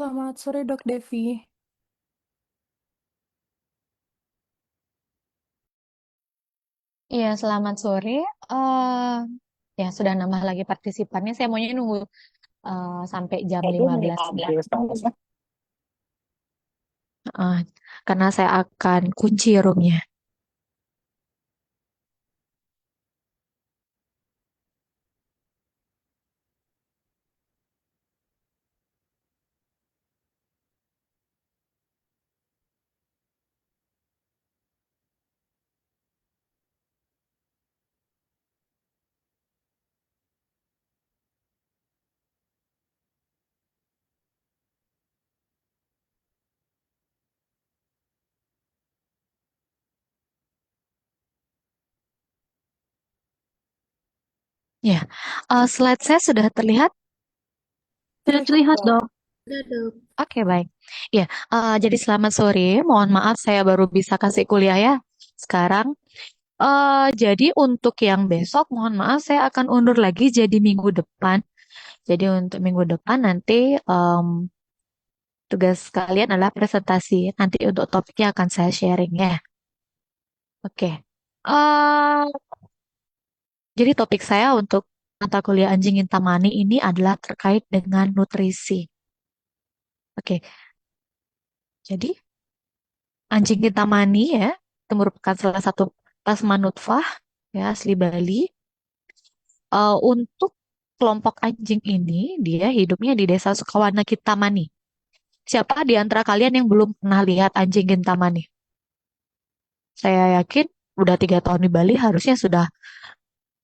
Selamat sore, Dok Devi. Iya, selamat sore. Eh ya, sudah nambah lagi partisipannya. Saya maunya nunggu sampai jam 15. Eh, karena saya akan kunci roomnya. Ya, slide saya sudah terlihat. Sudah terlihat, Dok. Sudah, Dok. Oke, baik. Ya, jadi selamat sore. Mohon maaf saya baru bisa kasih kuliah ya sekarang. Jadi untuk yang besok, mohon maaf saya akan undur lagi jadi minggu depan. Jadi untuk minggu depan nanti tugas kalian adalah presentasi. Nanti untuk topiknya akan saya sharing ya. Oke. Eh, jadi topik saya untuk mata kuliah Anjing Intamani ini adalah terkait dengan nutrisi. Oke. Jadi Anjing Intamani ya, itu merupakan salah satu plasma nutfah ya asli Bali. Untuk kelompok anjing ini, dia hidupnya di Desa Sukawana Kintamani. Siapa di antara kalian yang belum pernah lihat anjing Kintamani? Saya yakin udah 3 tahun di Bali harusnya sudah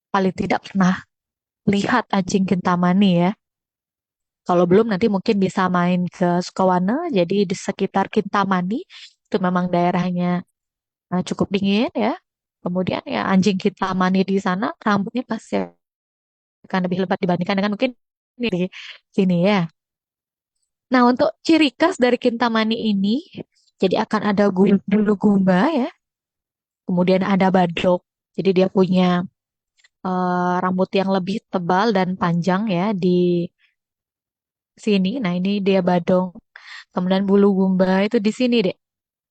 paling tidak pernah lihat anjing Kintamani ya. Kalau belum nanti mungkin bisa main ke Sukawana, jadi di sekitar Kintamani itu memang daerahnya cukup dingin ya. Kemudian ya anjing Kintamani di sana rambutnya pasti akan lebih lebat dibandingkan dengan mungkin di sini ya. Nah untuk ciri khas dari Kintamani ini, jadi akan ada bulu gumba ya, kemudian ada badok. Jadi dia punya rambut yang lebih tebal dan panjang ya di sini. Nah ini dia badong. Kemudian bulu gumba itu di sini deh.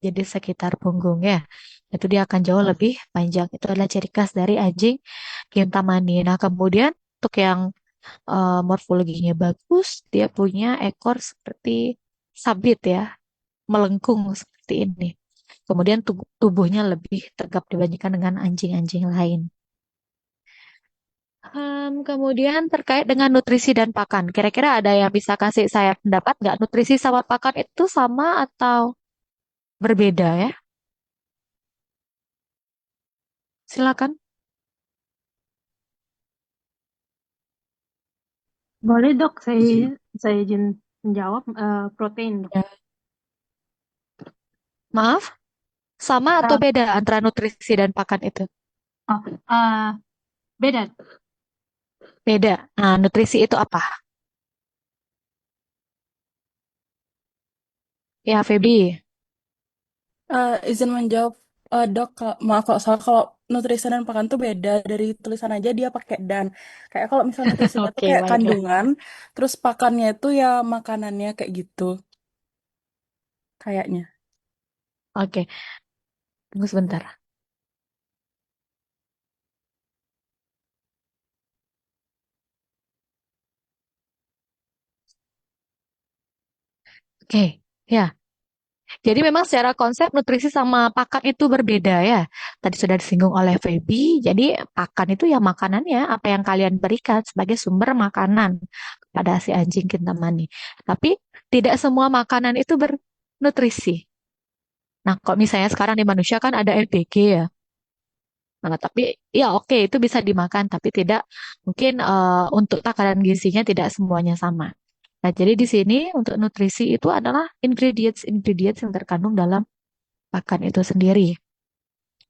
Jadi sekitar punggung ya. Itu dia akan jauh lebih panjang. Itu adalah ciri khas dari anjing Kintamani. Nah, kemudian untuk yang morfologinya bagus, dia punya ekor seperti sabit ya, melengkung seperti ini. Kemudian tubuhnya lebih tegap dibandingkan dengan anjing-anjing lain. Kemudian terkait dengan nutrisi dan pakan, kira-kira ada yang bisa kasih saya pendapat nggak nutrisi sama pakan itu sama atau berbeda ya? Silakan. Boleh, Dok. Saya izin menjawab protein, Dok. Ya. Maaf, sama atau Eh, beda antara nutrisi dan pakan itu? oh, beda. Beda. Nah, nutrisi itu apa? Ya, Feby. Izin menjawab, Dok. Maaf kalau salah. Kalau nutrisi dan pakan tuh beda. Dari tulisan aja dia pakai dan. Kayak kalau misalnya nutrisinya tuh Oke, kayak baiklah. kandungan, terus pakannya itu ya makanannya kayak gitu, kayaknya. Oke, tunggu sebentar. Oke, ya. Jadi memang secara konsep nutrisi sama pakan itu berbeda ya. Tadi sudah disinggung oleh Feby. Jadi pakan itu ya makanannya, apa yang kalian berikan sebagai sumber makanan kepada si anjing kintamani. Tapi tidak semua makanan itu bernutrisi. Nah, kok misalnya sekarang di manusia kan ada NPK ya. Nah, tapi ya oke itu bisa dimakan, tapi tidak mungkin untuk takaran gizinya tidak semuanya sama. Nah, jadi di sini untuk nutrisi itu adalah ingredients-ingredients yang terkandung dalam pakan itu sendiri.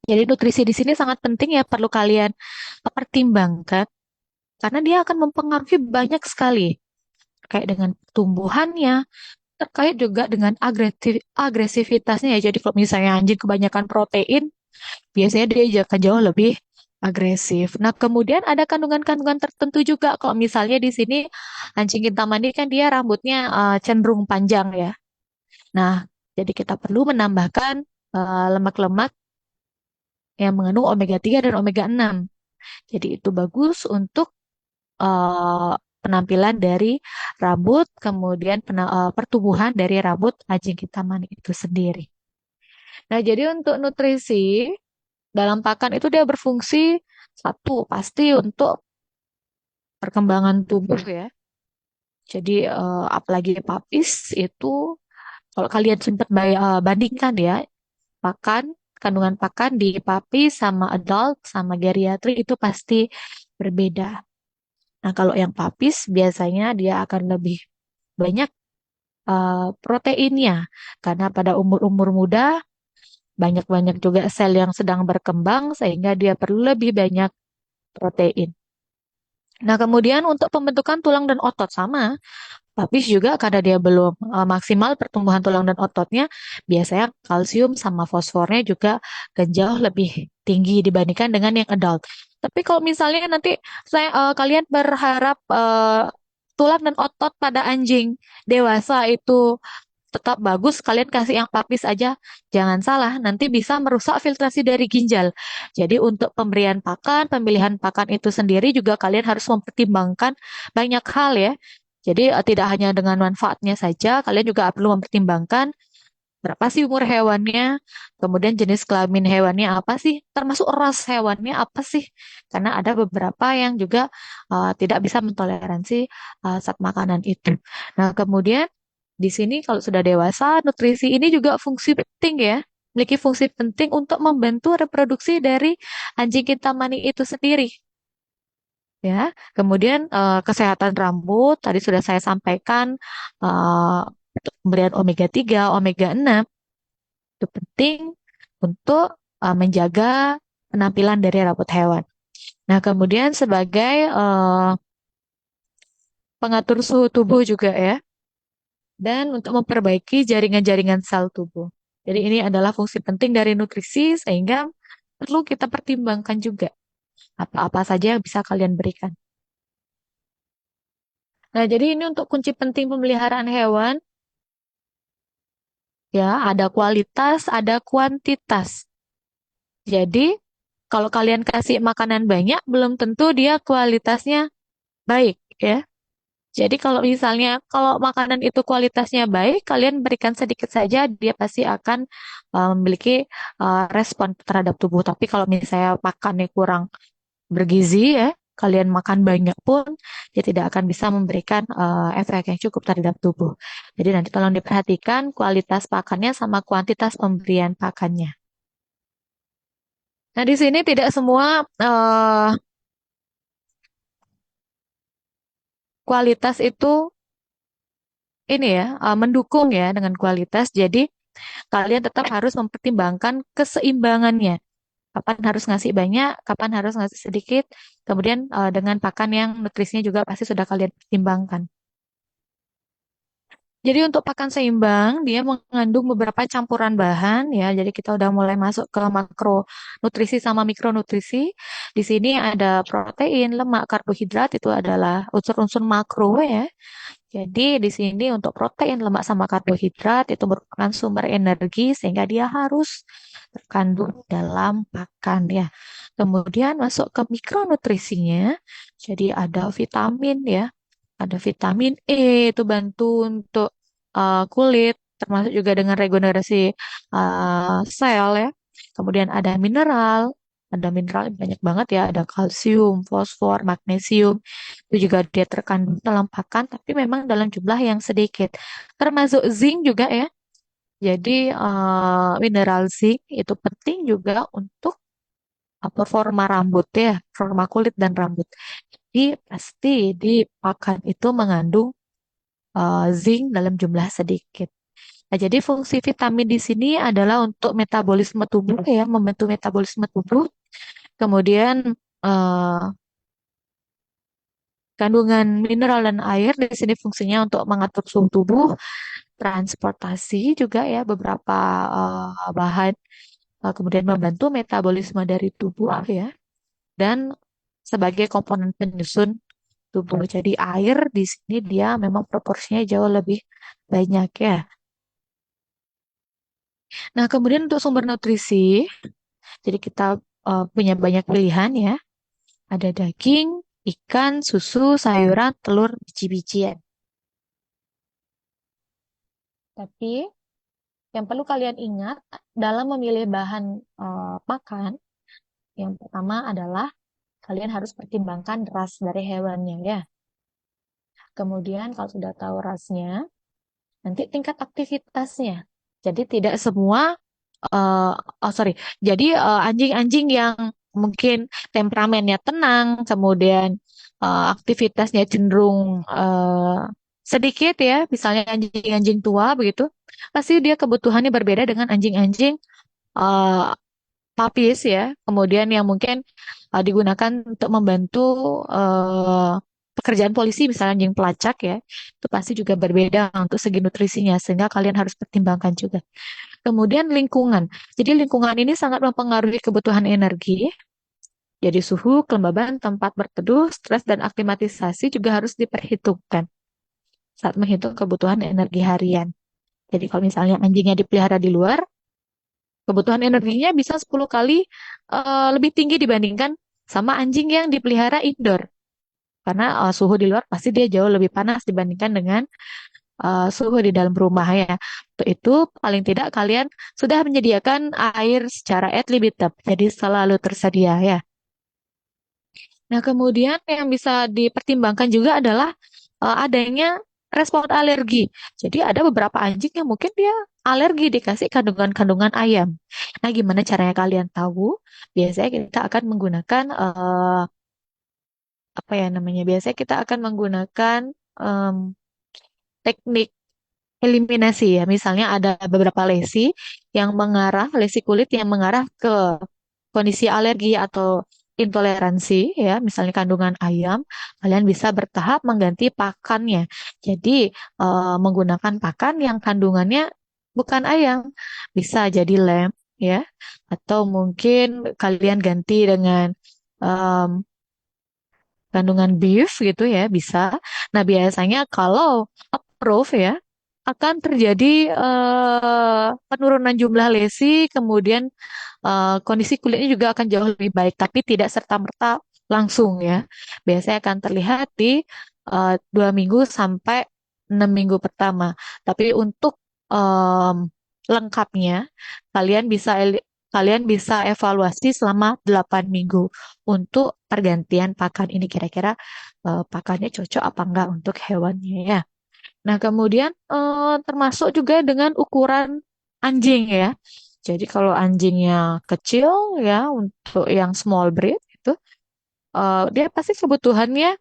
Jadi nutrisi di sini sangat penting ya perlu kalian pertimbangkan karena dia akan mempengaruhi banyak sekali terkait dengan tumbuhannya, terkait juga dengan agresivitasnya ya. Jadi kalau misalnya anjing kebanyakan protein, biasanya dia akan jauh lebih agresif. Nah, kemudian ada kandungan-kandungan tertentu juga. Kalau misalnya di sini anjing Kintamani kan dia rambutnya cenderung panjang ya. Nah, jadi kita perlu menambahkan lemak-lemak yang mengandung omega 3 dan omega 6. Jadi itu bagus untuk eh, penampilan dari rambut, kemudian pertumbuhan dari rambut anjing Kintamani itu sendiri. Nah, jadi untuk nutrisi dalam pakan itu dia berfungsi satu pasti untuk perkembangan tubuh ya. Jadi apalagi papis itu kalau kalian sempat bandingkan ya pakan kandungan pakan di papis sama adult sama geriatri itu pasti berbeda. Nah, kalau yang papis biasanya dia akan lebih banyak proteinnya karena pada umur-umur muda banyak-banyak juga sel yang sedang berkembang sehingga dia perlu lebih banyak protein. Nah, kemudian untuk pembentukan tulang dan otot sama, tapi juga karena dia belum maksimal pertumbuhan tulang dan ototnya, biasanya kalsium sama fosfornya juga akan jauh lebih tinggi dibandingkan dengan yang adult. Tapi kalau misalnya nanti kalian berharap tulang dan otot pada anjing dewasa itu tetap bagus, kalian kasih yang papis aja. Jangan salah, nanti bisa merusak filtrasi dari ginjal. Jadi untuk pemberian pakan, pemilihan pakan itu sendiri juga kalian harus mempertimbangkan banyak hal ya. Jadi tidak hanya dengan manfaatnya saja, kalian juga perlu mempertimbangkan berapa sih umur hewannya, kemudian jenis kelamin hewannya apa sih, termasuk ras hewannya apa sih. Karena ada beberapa yang juga tidak bisa mentoleransi zat makanan itu. Nah, kemudian di sini kalau sudah dewasa, nutrisi ini juga fungsi penting ya. Memiliki fungsi penting untuk membantu reproduksi dari anjing kintamani itu sendiri. Ya, kemudian kesehatan rambut tadi sudah saya sampaikan untuk pemberian omega 3, omega 6 itu penting untuk menjaga penampilan dari rambut hewan. Nah, kemudian sebagai pengatur suhu tubuh juga ya, dan untuk memperbaiki jaringan-jaringan sel tubuh. Jadi ini adalah fungsi penting dari nutrisi sehingga perlu kita pertimbangkan juga apa-apa saja yang bisa kalian berikan. Nah, jadi ini untuk kunci penting pemeliharaan hewan, ya, ada kualitas, ada kuantitas. Jadi, kalau kalian kasih makanan banyak, belum tentu dia kualitasnya baik, ya. Jadi kalau makanan itu kualitasnya baik, kalian berikan sedikit saja, dia pasti akan memiliki respon terhadap tubuh. Tapi kalau misalnya makannya kurang bergizi ya, kalian makan banyak pun, dia tidak akan bisa memberikan efek yang cukup terhadap tubuh. Jadi nanti tolong diperhatikan kualitas pakannya sama kuantitas pemberian pakannya. Nah, di sini tidak semua kualitas itu ini ya mendukung ya dengan kualitas. Jadi kalian tetap harus mempertimbangkan keseimbangannya. Kapan harus ngasih banyak, kapan harus ngasih sedikit. Kemudian dengan pakan yang nutrisinya juga pasti sudah kalian pertimbangkan. Jadi untuk pakan seimbang, dia mengandung beberapa campuran bahan ya. Jadi kita udah mulai masuk ke makronutrisi sama mikronutrisi. Di sini ada protein, lemak, karbohidrat itu adalah unsur-unsur makro ya. Jadi di sini untuk protein, lemak sama karbohidrat itu merupakan sumber energi sehingga dia harus terkandung dalam pakan ya. Kemudian masuk ke mikronutrisinya. Jadi ada vitamin ya. Ada vitamin E itu bantu untuk kulit termasuk juga dengan regenerasi sel ya. Kemudian ada mineral banyak banget ya, ada kalsium, fosfor, magnesium. Itu juga dia terkandung dalam pakan, tapi memang dalam jumlah yang sedikit. Termasuk zinc juga ya. Jadi mineral zinc itu penting juga untuk performa rambut ya, performa kulit dan rambut. Jadi pasti di pakan itu mengandung zinc dalam jumlah sedikit. Nah, jadi fungsi vitamin di sini adalah untuk metabolisme tubuh ya, membantu metabolisme tubuh. Kemudian eh, kandungan mineral dan air di sini fungsinya untuk mengatur suhu tubuh, transportasi juga ya beberapa bahan, kemudian membantu metabolisme dari tubuh ya. dan sebagai komponen penyusun tubuh. Jadi air di sini dia memang proporsinya jauh lebih banyak ya. Nah, kemudian untuk sumber nutrisi, jadi kita punya banyak pilihan ya. Ada daging, ikan, susu, sayuran, telur, biji-bijian. Tapi yang perlu kalian ingat dalam memilih bahan makan, yang pertama adalah kalian harus pertimbangkan ras dari hewannya ya. Kemudian kalau sudah tahu rasnya, nanti tingkat aktivitasnya. Jadi tidak semua, eh oh sorry, jadi anjing-anjing yang mungkin temperamennya tenang, kemudian aktivitasnya cenderung sedikit ya, misalnya anjing-anjing tua begitu, pasti dia kebutuhannya berbeda dengan anjing-anjing eh, papis ya, kemudian yang mungkin digunakan untuk membantu eh, pekerjaan polisi, misalnya anjing pelacak ya, itu pasti juga berbeda untuk segi nutrisinya, sehingga kalian harus pertimbangkan juga. Kemudian lingkungan, jadi lingkungan ini sangat mempengaruhi kebutuhan energi, jadi suhu, kelembaban, tempat berteduh, stres, dan aklimatisasi juga harus diperhitungkan saat menghitung kebutuhan energi harian. Jadi kalau misalnya anjingnya dipelihara di luar, kebutuhan energinya bisa 10 kali lebih tinggi dibandingkan sama anjing yang dipelihara indoor. Karena suhu di luar pasti dia jauh lebih panas dibandingkan dengan suhu di dalam rumah ya. Untuk itu paling tidak kalian sudah menyediakan air secara ad libitum, jadi selalu tersedia ya. Nah, kemudian yang bisa dipertimbangkan juga adalah adanya respon alergi. Jadi ada beberapa anjing yang mungkin dia alergi dikasih kandungan-kandungan ayam. Nah, gimana caranya kalian tahu? Biasanya kita akan menggunakan apa ya namanya? Biasanya kita akan menggunakan em, teknik eliminasi ya. Misalnya ada beberapa lesi kulit yang mengarah ke kondisi alergi atau intoleransi ya, misalnya kandungan ayam, kalian bisa bertahap mengganti pakannya. Jadi menggunakan pakan yang kandungannya bukan ayam, bisa jadi lem ya, atau mungkin kalian ganti dengan em, kandungan beef gitu ya, bisa. Nah, biasanya kalau approve ya, akan terjadi penurunan jumlah lesi, kemudian kondisi kulitnya juga akan jauh lebih baik, tapi tidak serta-merta langsung ya. Biasanya akan terlihat di 2 minggu sampai 6 minggu pertama. Tapi untuk em, lengkapnya, kalian bisa kalian bisa evaluasi selama 8 minggu untuk pergantian pakan ini kira-kira pakannya cocok apa enggak untuk hewannya ya. Nah, kemudian termasuk juga dengan ukuran anjing ya. Jadi kalau anjingnya kecil ya untuk yang small breed itu dia pasti kebutuhannya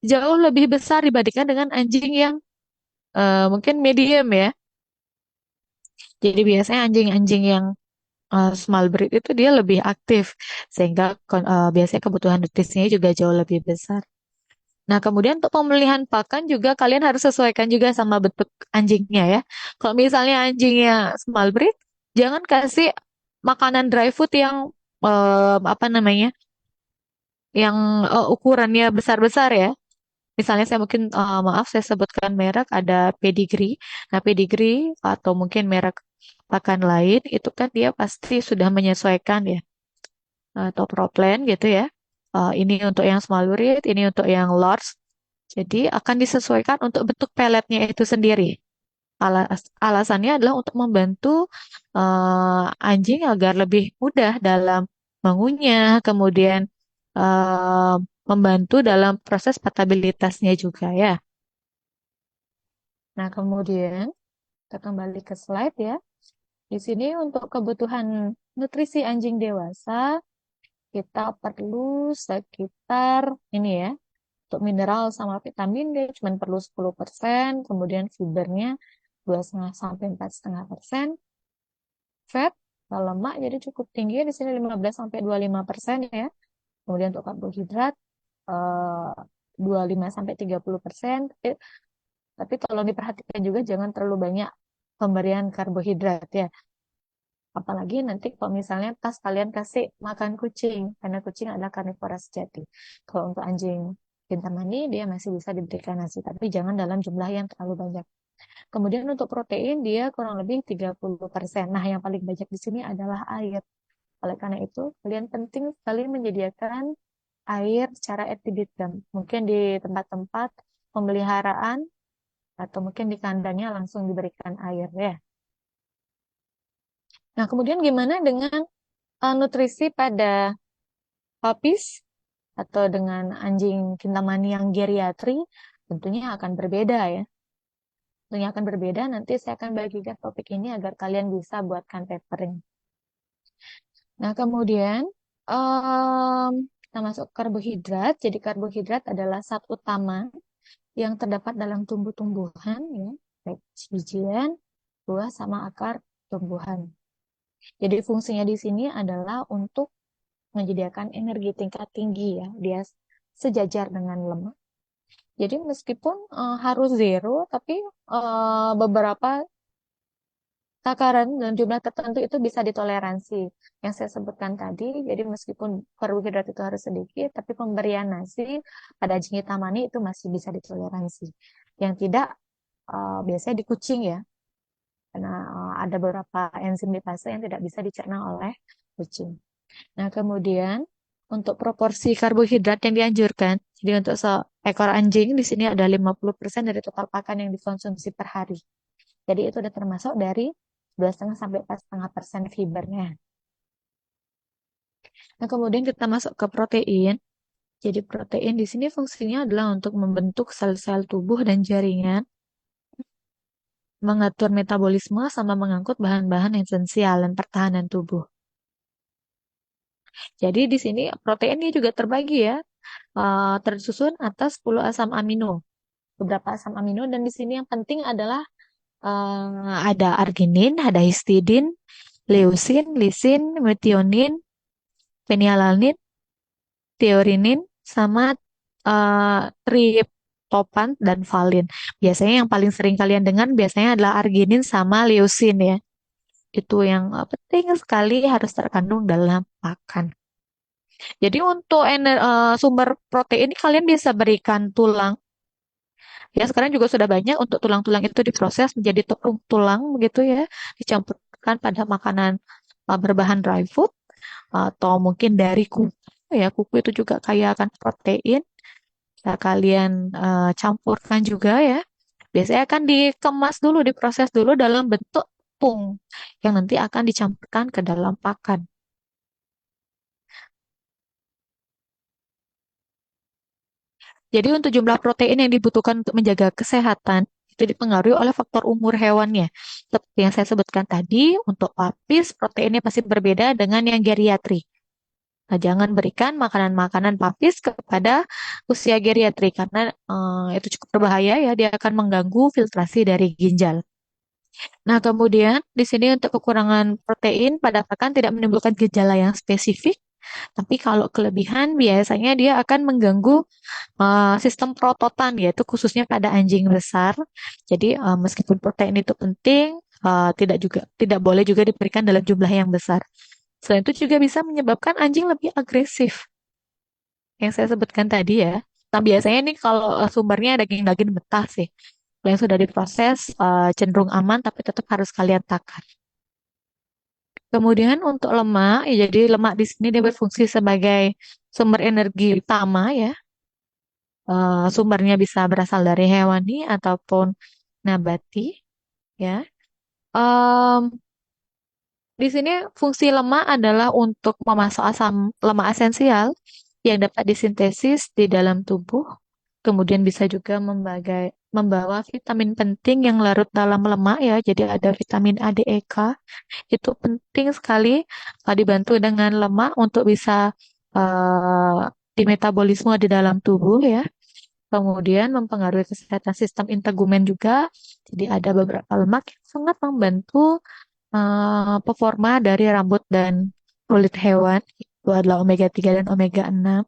jauh lebih besar dibandingkan dengan anjing yang mungkin medium ya. Jadi biasanya anjing-anjing yang small breed itu dia lebih aktif sehingga biasanya kebutuhan nutrisinya juga jauh lebih besar. Nah, kemudian untuk pemilihan pakan juga kalian harus sesuaikan juga sama bentuk anjingnya ya. Kalau misalnya anjingnya small breed, jangan kasih makanan dry food yang apa namanya, yang ukurannya besar-besar ya. Misalnya saya mungkin maaf saya sebutkan merek ada pedigree. Nah, pedigree atau mungkin merek pakan lain itu kan dia pasti sudah menyesuaikan ya, atau proplan gitu ya. Ini untuk yang small breed, ini untuk yang large. Jadi akan disesuaikan untuk bentuk peletnya itu sendiri. Alasannya adalah untuk membantu anjing agar lebih mudah dalam mengunyah, kemudian eh, membantu dalam proses patabilitasnya juga ya. Nah, kemudian kita kembali ke slide ya. Di sini untuk kebutuhan nutrisi anjing dewasa, kita perlu sekitar ini ya. Untuk mineral sama vitamin D cuma perlu 10%, kemudian fibernya 2,5 sampai 4,5%. Fat, lemak jadi cukup tinggi di sini 15 sampai 25% ya. Kemudian untuk karbohidrat 25 sampai 30%. Tapi tolong diperhatikan juga jangan terlalu banyak pemberian karbohidrat ya. Apalagi nanti kalau misalnya pas kalian kasih makan kucing, karena kucing adalah karnivora sejati. Kalau untuk anjing kintamani, dia masih bisa diberikan nasi, tapi jangan dalam jumlah yang terlalu banyak. Kemudian untuk protein, dia kurang lebih 30%. Nah, yang paling banyak di sini adalah air. Oleh karena itu, kalian penting sekali menyediakan air secara etiditam. Mungkin di tempat-tempat pemeliharaan atau mungkin di kandangnya langsung diberikan air ya. Nah, kemudian gimana dengan nutrisi pada puppies atau dengan anjing kintamani yang geriatri? Tentunya akan berbeda ya. Tentunya akan berbeda. Nanti saya akan bagikan topik ini agar kalian bisa buatkan papering. Nah, kemudian kita masuk ke karbohidrat. Jadi karbohidrat adalah zat utama yang terdapat dalam tumbuh-tumbuhan ya, baik bijian, buah sama akar tumbuhan. Jadi fungsinya di sini adalah untuk menyediakan energi tingkat tinggi ya. Dia sejajar dengan lemak. Jadi meskipun harus zero, tapi beberapa takaran dan jumlah tertentu itu bisa ditoleransi. Yang saya sebutkan tadi, jadi meskipun karbohidrat itu harus sedikit, tapi pemberian nasi pada anjing hitamani itu masih bisa ditoleransi. Yang tidak biasanya di kucing ya, karena ada beberapa enzim lipase yang tidak bisa dicerna oleh kucing. Nah, kemudian untuk proporsi karbohidrat yang dianjurkan, jadi untuk seekor anjing di sini ada 50% dari total pakan yang dikonsumsi per hari. Jadi itu udah termasuk dari 2,5 sampai 4,5% fibernya. Nah, kemudian kita masuk ke protein. Jadi protein di sini fungsinya adalah untuk membentuk sel-sel tubuh dan jaringan, mengatur metabolisme, sama mengangkut bahan-bahan esensial dan pertahanan tubuh. Jadi di sini proteinnya juga terbagi ya, tersusun atas 10 asam amino. Beberapa asam amino dan di sini yang penting adalah ada arginin, ada histidin, leusin, lisin, metionin, phenylalanin, threonine, sama triptopan dan valin. Biasanya yang paling sering kalian dengar biasanya adalah arginin sama leusin ya. Itu yang penting sekali harus terkandung dalam pakan. Jadi untuk sumber protein kalian bisa berikan tulang. Ya sekarang juga sudah banyak untuk tulang-tulang itu diproses menjadi tepung tulang begitu ya, dicampurkan pada makanan berbahan dry food atau mungkin dari kuku ya. Kuku itu juga kaya akan protein. Bisa kalian campurkan juga ya. Biasanya akan dikemas dulu, diproses dulu dalam bentuk tepung yang nanti akan dicampurkan ke dalam pakan. Jadi untuk jumlah protein yang dibutuhkan untuk menjaga kesehatan itu dipengaruhi oleh faktor umur hewannya. Seperti yang saya sebutkan tadi, untuk papis proteinnya pasti berbeda dengan yang geriatri. Nah, jangan berikan makanan-makanan papis kepada usia geriatri karena itu cukup berbahaya ya, dia akan mengganggu filtrasi dari ginjal. Nah, kemudian di sini untuk kekurangan protein pada pakan tidak menimbulkan gejala yang spesifik, tapi kalau kelebihan biasanya dia akan mengganggu sistem prototan yaitu khususnya pada anjing besar. Jadi meskipun protein itu penting, tidak boleh juga diberikan dalam jumlah yang besar. Selain itu juga bisa menyebabkan anjing lebih agresif yang saya sebutkan tadi ya. Nah biasanya nih kalau sumbernya daging-daging mentah sih. Kalau yang sudah diproses cenderung aman tapi tetap harus kalian takar. Kemudian untuk lemak, ya jadi lemak di sini dia berfungsi sebagai sumber energi utama ya. Sumbernya bisa berasal dari hewani ataupun nabati ya. Em, di sini fungsi lemak adalah untuk memasok asam lemak esensial yang dapat disintesis di dalam tubuh. Kemudian bisa juga membawa vitamin penting yang larut dalam lemak ya. Jadi ada vitamin A, D, E, K. Itu penting sekali dibantu dengan lemak untuk bisa uh, dimetabolisme di dalam tubuh ya. Kemudian mempengaruhi kesehatan sistem integumen juga. Jadi ada beberapa lemak yang sangat membantu performa dari rambut dan kulit hewan. Itu adalah omega 3 dan omega 6.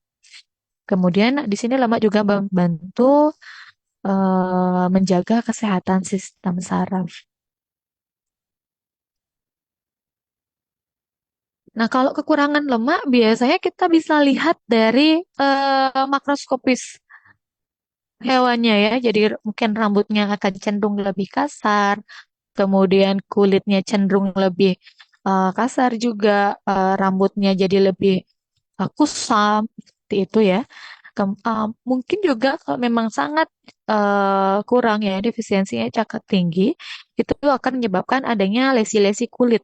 Kemudian di sini lemak juga membantu menjaga kesehatan sistem saraf. Nah, kalau kekurangan lemak biasanya kita bisa lihat dari makroskopis hewannya ya. Jadi mungkin rambutnya akan cenderung lebih kasar, kemudian kulitnya cenderung lebih kasar juga, rambutnya jadi lebih kusam, seperti itu ya. Mungkin juga kalau memang sangat kurang ya, defisiensinya sangat tinggi, itu akan menyebabkan adanya lesi-lesi kulit.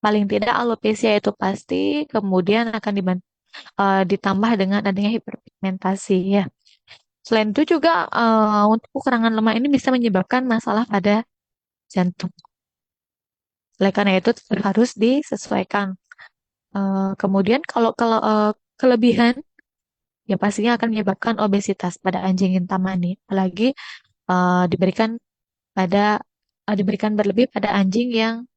Paling tidak alopecia itu pasti, kemudian akan ditambah dengan adanya hiperpigmentasi ya. Selain itu juga untuk kekurangan lemak ini bisa menyebabkan masalah pada jantung. Oleh karena itu harus disesuaikan. Kemudian kalau kelebihan ya pastinya akan menyebabkan obesitas pada anjing Intaman ini. Apalagi diberikan pada diberikan berlebih pada anjing yang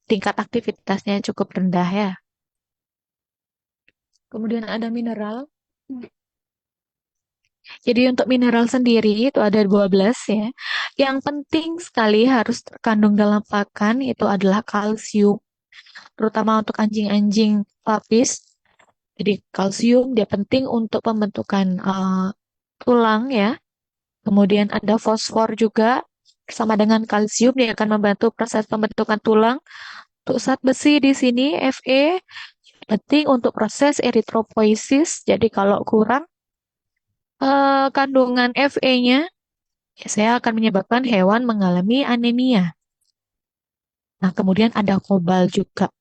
tingkat aktivitasnya cukup rendah ya. Kemudian ada mineral. Jadi untuk mineral sendiri itu ada 12 ya. Yang penting sekali harus terkandung dalam pakan itu adalah kalsium, terutama untuk anjing-anjing lapis. Jadi kalsium dia penting untuk pembentukan tulang ya. Kemudian ada fosfor juga bersama dengan kalsium dia akan membantu proses pembentukan tulang. Untuk zat besi di sini Fe penting untuk proses eritropoiesis. Jadi kalau kurang kandungan Fe-nya biasanya akan menyebabkan hewan mengalami anemia. Nah, kemudian ada kobal juga.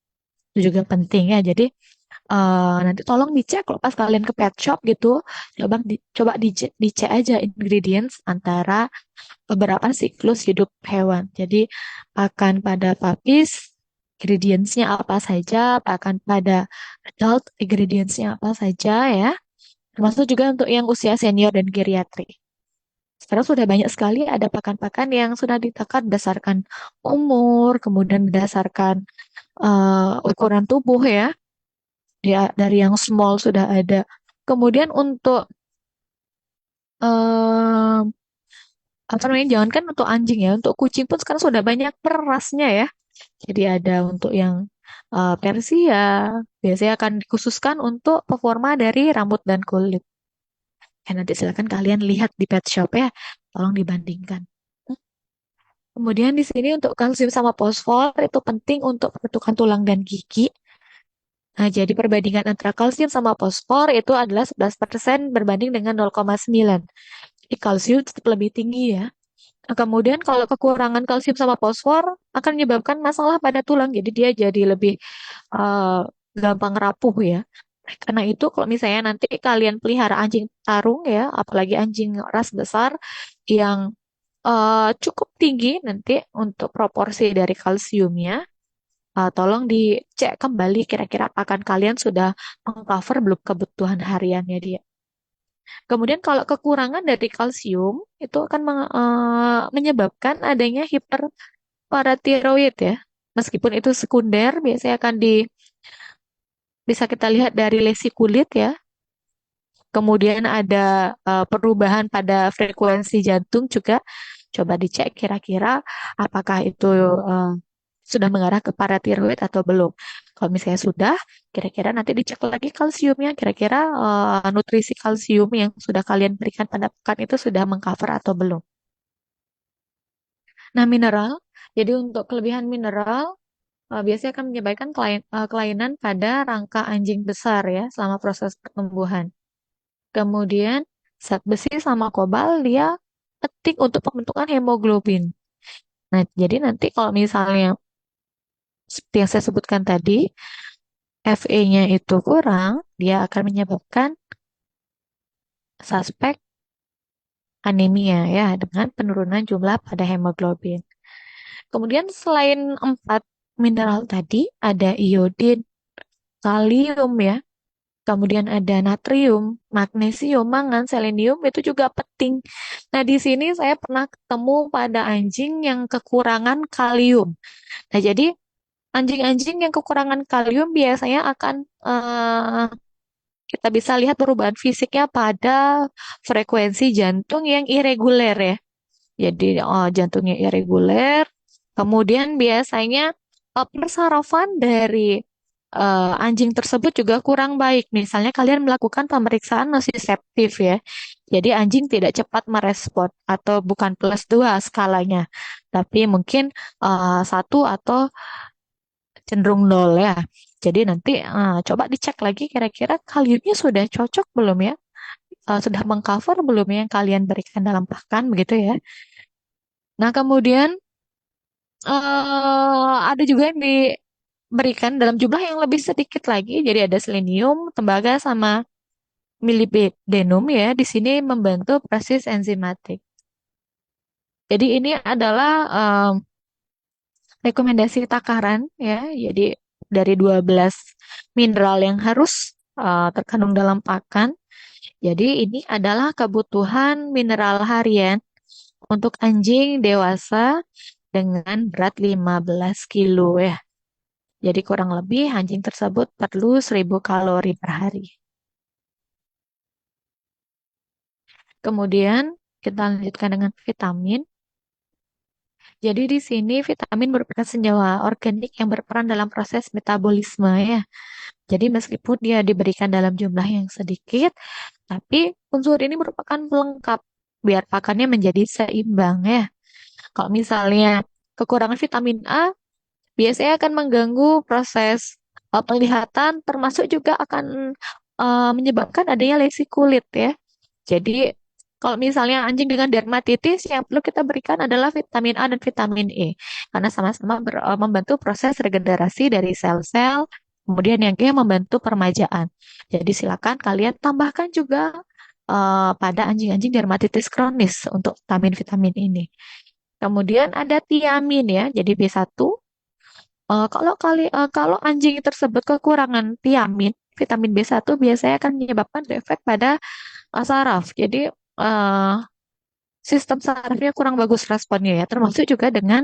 Itu juga penting ya. Jadi nanti tolong dicek kalau pas kalian ke pet shop gitu, coba dicek aja ingredients antara beberapa siklus hidup hewan. Jadi pakan pada puppies, ingredientsnya apa saja, pakan pada adult, ingredientsnya apa saja ya. Termasuk juga untuk yang usia senior dan geriatri. Sekarang sudah banyak sekali ada pakan-pakan yang sudah ditakar berdasarkan umur, kemudian berdasarkan ukuran tubuh ya. Dia dari yang small sudah ada. Kemudian untuk eh apa namanya? Jangan kan untuk anjing ya, untuk kucing pun sekarang sudah banyak perasnya ya. Jadi ada untuk yang Persia, biasanya akan dikhususkan untuk performa dari rambut dan kulit. Nanti silakan kalian lihat di pet shop ya, tolong dibandingkan. Kemudian di sini untuk kalsium sama fosfor itu penting untuk pertumbuhan tulang dan gigi. Nah, jadi perbandingan antara kalsium sama fosfor itu adalah 11% berbanding dengan 0,9. Jadi kalsium tetap lebih tinggi ya. Nah, kemudian kalau kekurangan kalsium sama fosfor akan menyebabkan masalah pada tulang. Jadi dia jadi lebih eh, gampang rapuh ya. Karena itu kalau misalnya nanti kalian pelihara anjing tarung ya, apalagi anjing ras besar yang cukup tinggi nanti untuk proporsi dari kalsiumnya, tolong dicek kembali kira-kira pakan kalian sudah mengcover belum kebutuhan hariannya dia. Kemudian kalau kekurangan dari kalsium itu akan menyebabkan adanya hiperparatiroid ya. Meskipun itu sekunder, biasanya akan bisa kita lihat dari lesi kulit ya. Kemudian ada perubahan pada frekuensi jantung juga. Coba dicek kira-kira apakah itu sudah mengarah ke paratiroid atau belum. Kalau misalnya sudah, kira-kira nanti dicek lagi kalsiumnya. Kira-kira nutrisi kalsium yang sudah kalian berikan pada pekan itu sudah mengcover atau belum. Nah, mineral. Jadi untuk kelebihan mineral, biasanya akan menyebabkan kelainan pada rangka anjing besar ya selama proses pertumbuhan. Kemudian zat besi sama kobal dia penting untuk pembentukan hemoglobin. Nah, jadi nanti kalau misalnya seperti yang saya sebutkan tadi, Fe-nya itu kurang, dia akan menyebabkan suspek anemia ya dengan penurunan jumlah pada hemoglobin. Kemudian selain empat mineral tadi, ada iodin, kalium ya, kemudian ada natrium, magnesium, mangan, selenium itu juga penting. Nah, di sini saya pernah ketemu pada anjing yang kekurangan kalium. Nah, jadi anjing-anjing yang kekurangan kalium biasanya akan kita bisa lihat perubahan fisiknya pada frekuensi jantung yang irreguler ya. Jadi jantungnya irreguler. Kemudian biasanya persarafan dari anjing tersebut juga kurang baik. Misalnya kalian melakukan pemeriksaan nociceptif ya. Jadi anjing tidak cepat merespon atau bukan plus 2 skalanya. Tapi mungkin satu atau cenderung nol ya. Jadi nanti coba dicek lagi kira-kira kaliannya sudah cocok belum ya? Sudah mengcover belum ya yang kalian berikan dalam pakan begitu ya. Nah, kemudian ada juga yang diberikan dalam jumlah yang lebih sedikit lagi. Jadi ada selenium, tembaga, sama molybdenum ya. Di sini membantu proses enzimatik. Jadi ini adalah rekomendasi takaran ya. Jadi dari 12 mineral yang harus terkandung dalam pakan. Jadi ini adalah kebutuhan mineral harian untuk anjing dewasa dengan berat 15 kilo ya. Jadi kurang lebih anjing tersebut perlu 1000 kalori per hari. Kemudian kita lanjutkan dengan vitamin. Jadi di sini vitamin merupakan senyawa organik yang berperan dalam proses metabolisme ya. Jadi meskipun dia diberikan dalam jumlah yang sedikit, tapi unsur ini merupakan pelengkap biar pakannya menjadi seimbang ya. Kalau misalnya kekurangan vitamin A, biasanya akan mengganggu proses penglihatan, termasuk juga akan menyebabkan adanya lesi kulit ya. Jadi kalau misalnya anjing dengan dermatitis, yang perlu kita berikan adalah vitamin A dan vitamin E, karena sama-sama membantu proses regenerasi dari sel-sel, kemudian yang E membantu peremajaan. Jadi silakan kalian tambahkan juga pada anjing-anjing dermatitis kronis untuk vitamin-vitamin ini. Kemudian ada tiamin ya, jadi B1. Kalau anjing tersebut kekurangan tiamin, vitamin B1 biasanya akan menyebabkan defek pada saraf. Jadi eh, sistem sarafnya kurang bagus responnya ya, termasuk juga dengan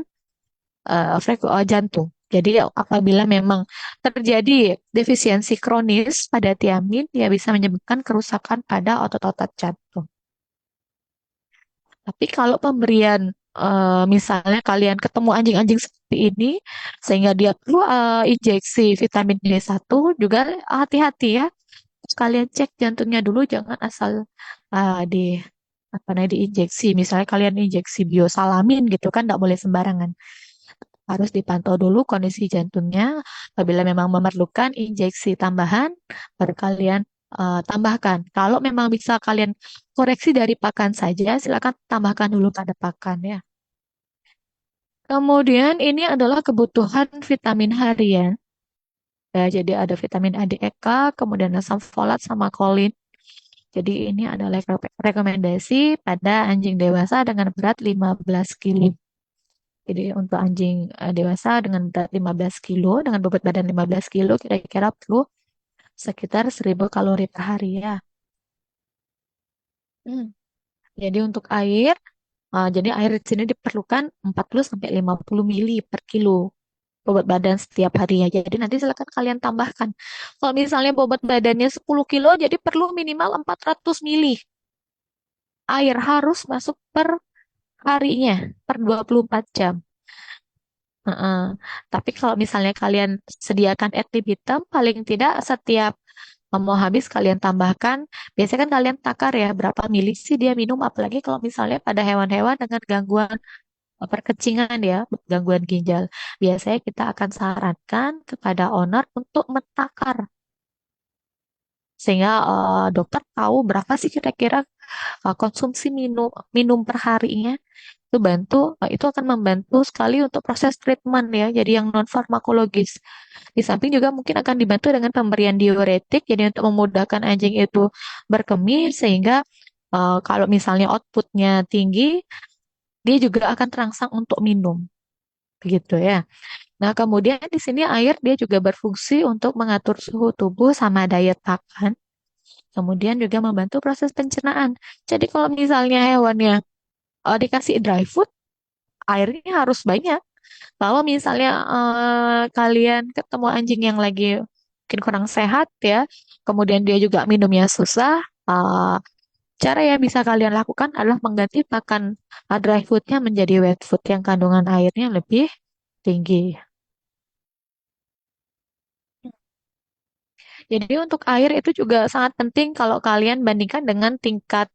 jantung. Jadi apabila memang terjadi defisiensi kronis pada tiamin, dia bisa menyebabkan kerusakan pada otot-otot jantung. Tapi kalau pemberian misalnya kalian ketemu anjing-anjing seperti ini sehingga dia perlu injeksi vitamin D1 juga hati-hati ya. Kalian cek jantungnya dulu jangan asal di apa namanya diinjeksi. Misalnya kalian injeksi biosalamin gitu kan nggak boleh sembarangan. Harus dipantau dulu kondisi jantungnya. Apabila memang memerlukan injeksi tambahan, baru kalian tambahkan. Kalau memang bisa kalian koreksi dari pakan saja, silakan tambahkan dulu pada pakan ya. Kemudian ini adalah kebutuhan vitamin harian. Ya, jadi ada vitamin A, D, E, K, kemudian asam folat sama kolin. Jadi ini adalah rekomendasi pada anjing dewasa dengan berat 15 kilo. Jadi untuk anjing dewasa dengan berat 15 kilo, dengan bobot badan 15 kilo, kira-kira perlu sekitar 1000 kalori per hari ya. Hmm. Jadi untuk air, jadi air di sini diperlukan 40 sampai 50 mili per kilo bobot badan setiap harinya. Jadi nanti silakan kalian tambahkan. Kalau misalnya bobot badannya 10 kilo, jadi perlu minimal 400 mili air harus masuk per harinya, per 24 jam. Heeh. Tapi kalau misalnya kalian sediakan ad libitum, paling tidak setiap mau habis kalian tambahkan. Biasanya kan kalian takar ya berapa mili sih dia minum. Apalagi kalau misalnya pada hewan-hewan dengan gangguan perkecingan ya, gangguan ginjal. Biasanya kita akan sarankan kepada owner untuk mentakar. Sehingga dokter tahu berapa sih kira-kira konsumsi minum minum per harinya itu akan membantu sekali untuk proses treatment ya jadi yang non farmakologis di samping juga mungkin akan dibantu dengan pemberian diuretik jadi untuk memudahkan anjing itu berkemih sehingga kalau misalnya outputnya tinggi dia juga akan terangsang untuk minum begitu ya. Nah kemudian di sini air dia juga berfungsi untuk mengatur suhu tubuh sama diet pakan kemudian juga membantu proses pencernaan jadi kalau misalnya hewannya dikasih dry food airnya harus banyak. Kalau misalnya kalian ketemu anjing yang lagi mungkin kurang sehat ya, kemudian dia juga minumnya susah, cara yang bisa kalian lakukan adalah mengganti pakan dry foodnya menjadi wet food yang kandungan airnya lebih tinggi. Jadi untuk air itu juga sangat penting kalau kalian bandingkan dengan tingkat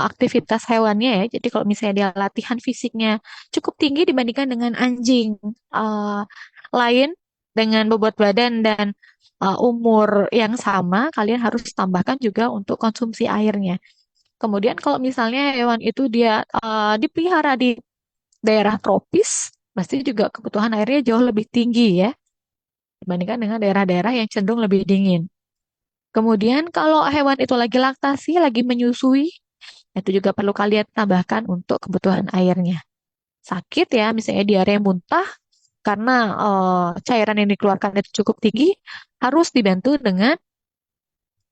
aktivitas hewannya ya. Jadi kalau misalnya dia latihan fisiknya cukup tinggi dibandingkan dengan anjing eh, lain dengan bobot badan dan umur yang sama, kalian harus tambahkan juga untuk konsumsi airnya. Kemudian kalau misalnya hewan itu dia dipelihara di daerah tropis, pasti juga kebutuhan airnya jauh lebih tinggi ya dibandingkan dengan daerah-daerah yang cenderung lebih dingin. Kemudian kalau hewan itu lagi laktasi, lagi menyusui, itu juga perlu kalian tambahkan untuk kebutuhan airnya. Sakit ya, misalnya diare muntah karena cairan yang dikeluarkan itu cukup tinggi, harus dibantu dengan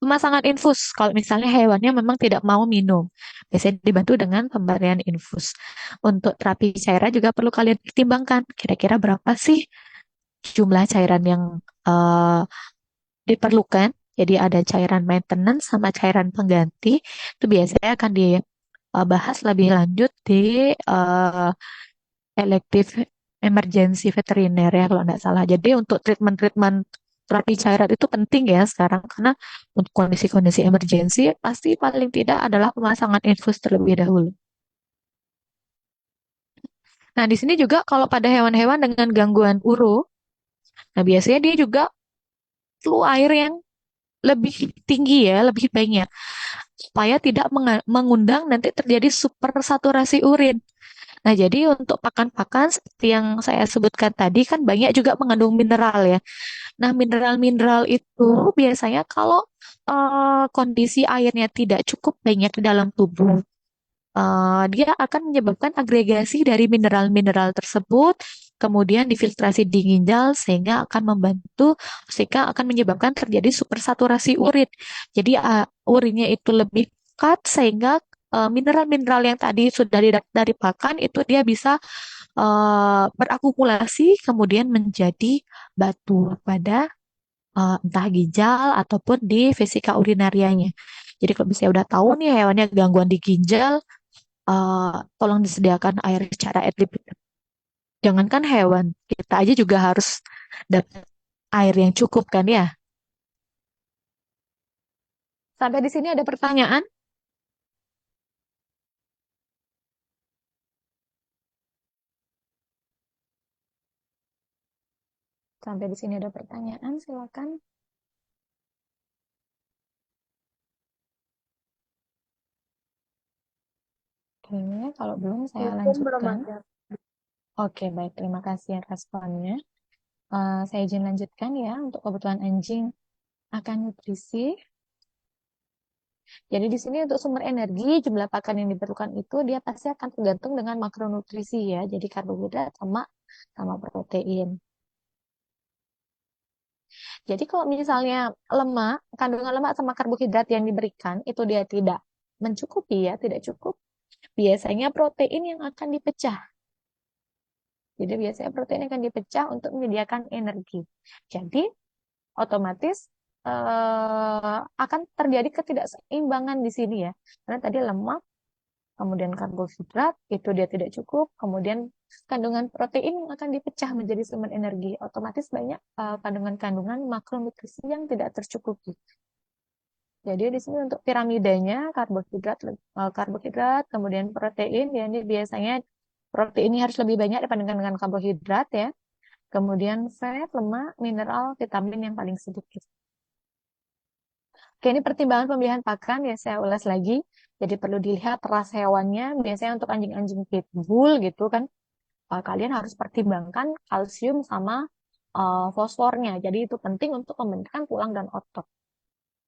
pemasangan infus. Kalau misalnya hewannya memang tidak mau minum, biasanya dibantu dengan pemberian infus. Untuk terapi cairan juga perlu kalian pertimbangkan. Kira-kira berapa sih jumlah cairan yang eh, diperlukan? Jadi ada cairan maintenance sama cairan pengganti. Itu biasanya akan dibahas lebih lanjut di eh, elektif emergency veteriner ya kalau nggak salah. Jadi untuk treatment-treatment terapi cairan itu penting ya sekarang karena untuk kondisi-kondisi emergency pasti paling tidak adalah pemasangan infus terlebih dahulu. Nah, di sini juga kalau pada hewan-hewan dengan gangguan uru, nah biasanya dia juga perlu air yang lebih tinggi ya, lebih banyak supaya tidak mengundang nanti terjadi supersaturasi urin. Nah, jadi untuk pakan-pakan seperti yang saya sebutkan tadi kan banyak juga mengandung mineral ya. Nah, mineral-mineral itu biasanya kalau kondisi airnya tidak cukup banyak di dalam tubuh, dia akan menyebabkan agregasi dari mineral-mineral tersebut, kemudian difiltrasi di ginjal sehingga akan menyebabkan terjadi supersaturasi urin. Jadi urinnya itu lebih pekat sehingga mineral-mineral yang tadi sudah didapat dari pakan itu dia bisa berakumulasi kemudian menjadi batu pada entah ginjal ataupun di vesika urinarianya. Jadi kalau misalnya udah tahu nih hewannya gangguan di ginjal, tolong disediakan air secara ad libitum. Jangankan hewan, kita aja juga harus dapat air yang cukup kan ya. Sampai di sini ada pertanyaan? Sampai di sini ada pertanyaan, silakan. Oke, kalau belum saya Mungkin belum lanjutkan. ada. Oke, baik. Terima kasih responnya. Saya izin lanjutkan ya untuk kebutuhan anjing akan nutrisi. Jadi di sini untuk sumber energi, jumlah pakan yang diperlukan itu dia pasti akan tergantung dengan makronutrisi ya. Jadi karbohidrat sama sama protein. Jadi kalau misalnya lemak, kandungan lemak sama karbohidrat yang diberikan itu dia tidak mencukupi ya, tidak cukup, biasanya protein yang akan dipecah. Jadi biasanya protein akan dipecah untuk menyediakan energi. Jadi otomatis akan terjadi ketidakseimbangan di sini ya. Karena tadi lemak, kemudian karbohidrat itu dia tidak cukup, kemudian kandungan protein yang akan dipecah menjadi sumber energi. Otomatis banyak kandungan-kandungan makronutrisi yang tidak tercukupi. Jadi di sini untuk piramidanya karbohidrat, kemudian protein, ya ini biasanya proteinnya harus lebih banyak dibandingkan dengan karbohidrat ya. Kemudian fat, lemak, mineral, vitamin yang paling sedikit. Oke, ini pertimbangan pemilihan pakan ya saya ulas lagi. Jadi perlu dilihat ras hewannya. Biasanya untuk anjing-anjing pitbull gitu kan, kalian harus pertimbangkan kalsium sama fosfornya. Jadi itu penting untuk pembentukan tulang dan otot.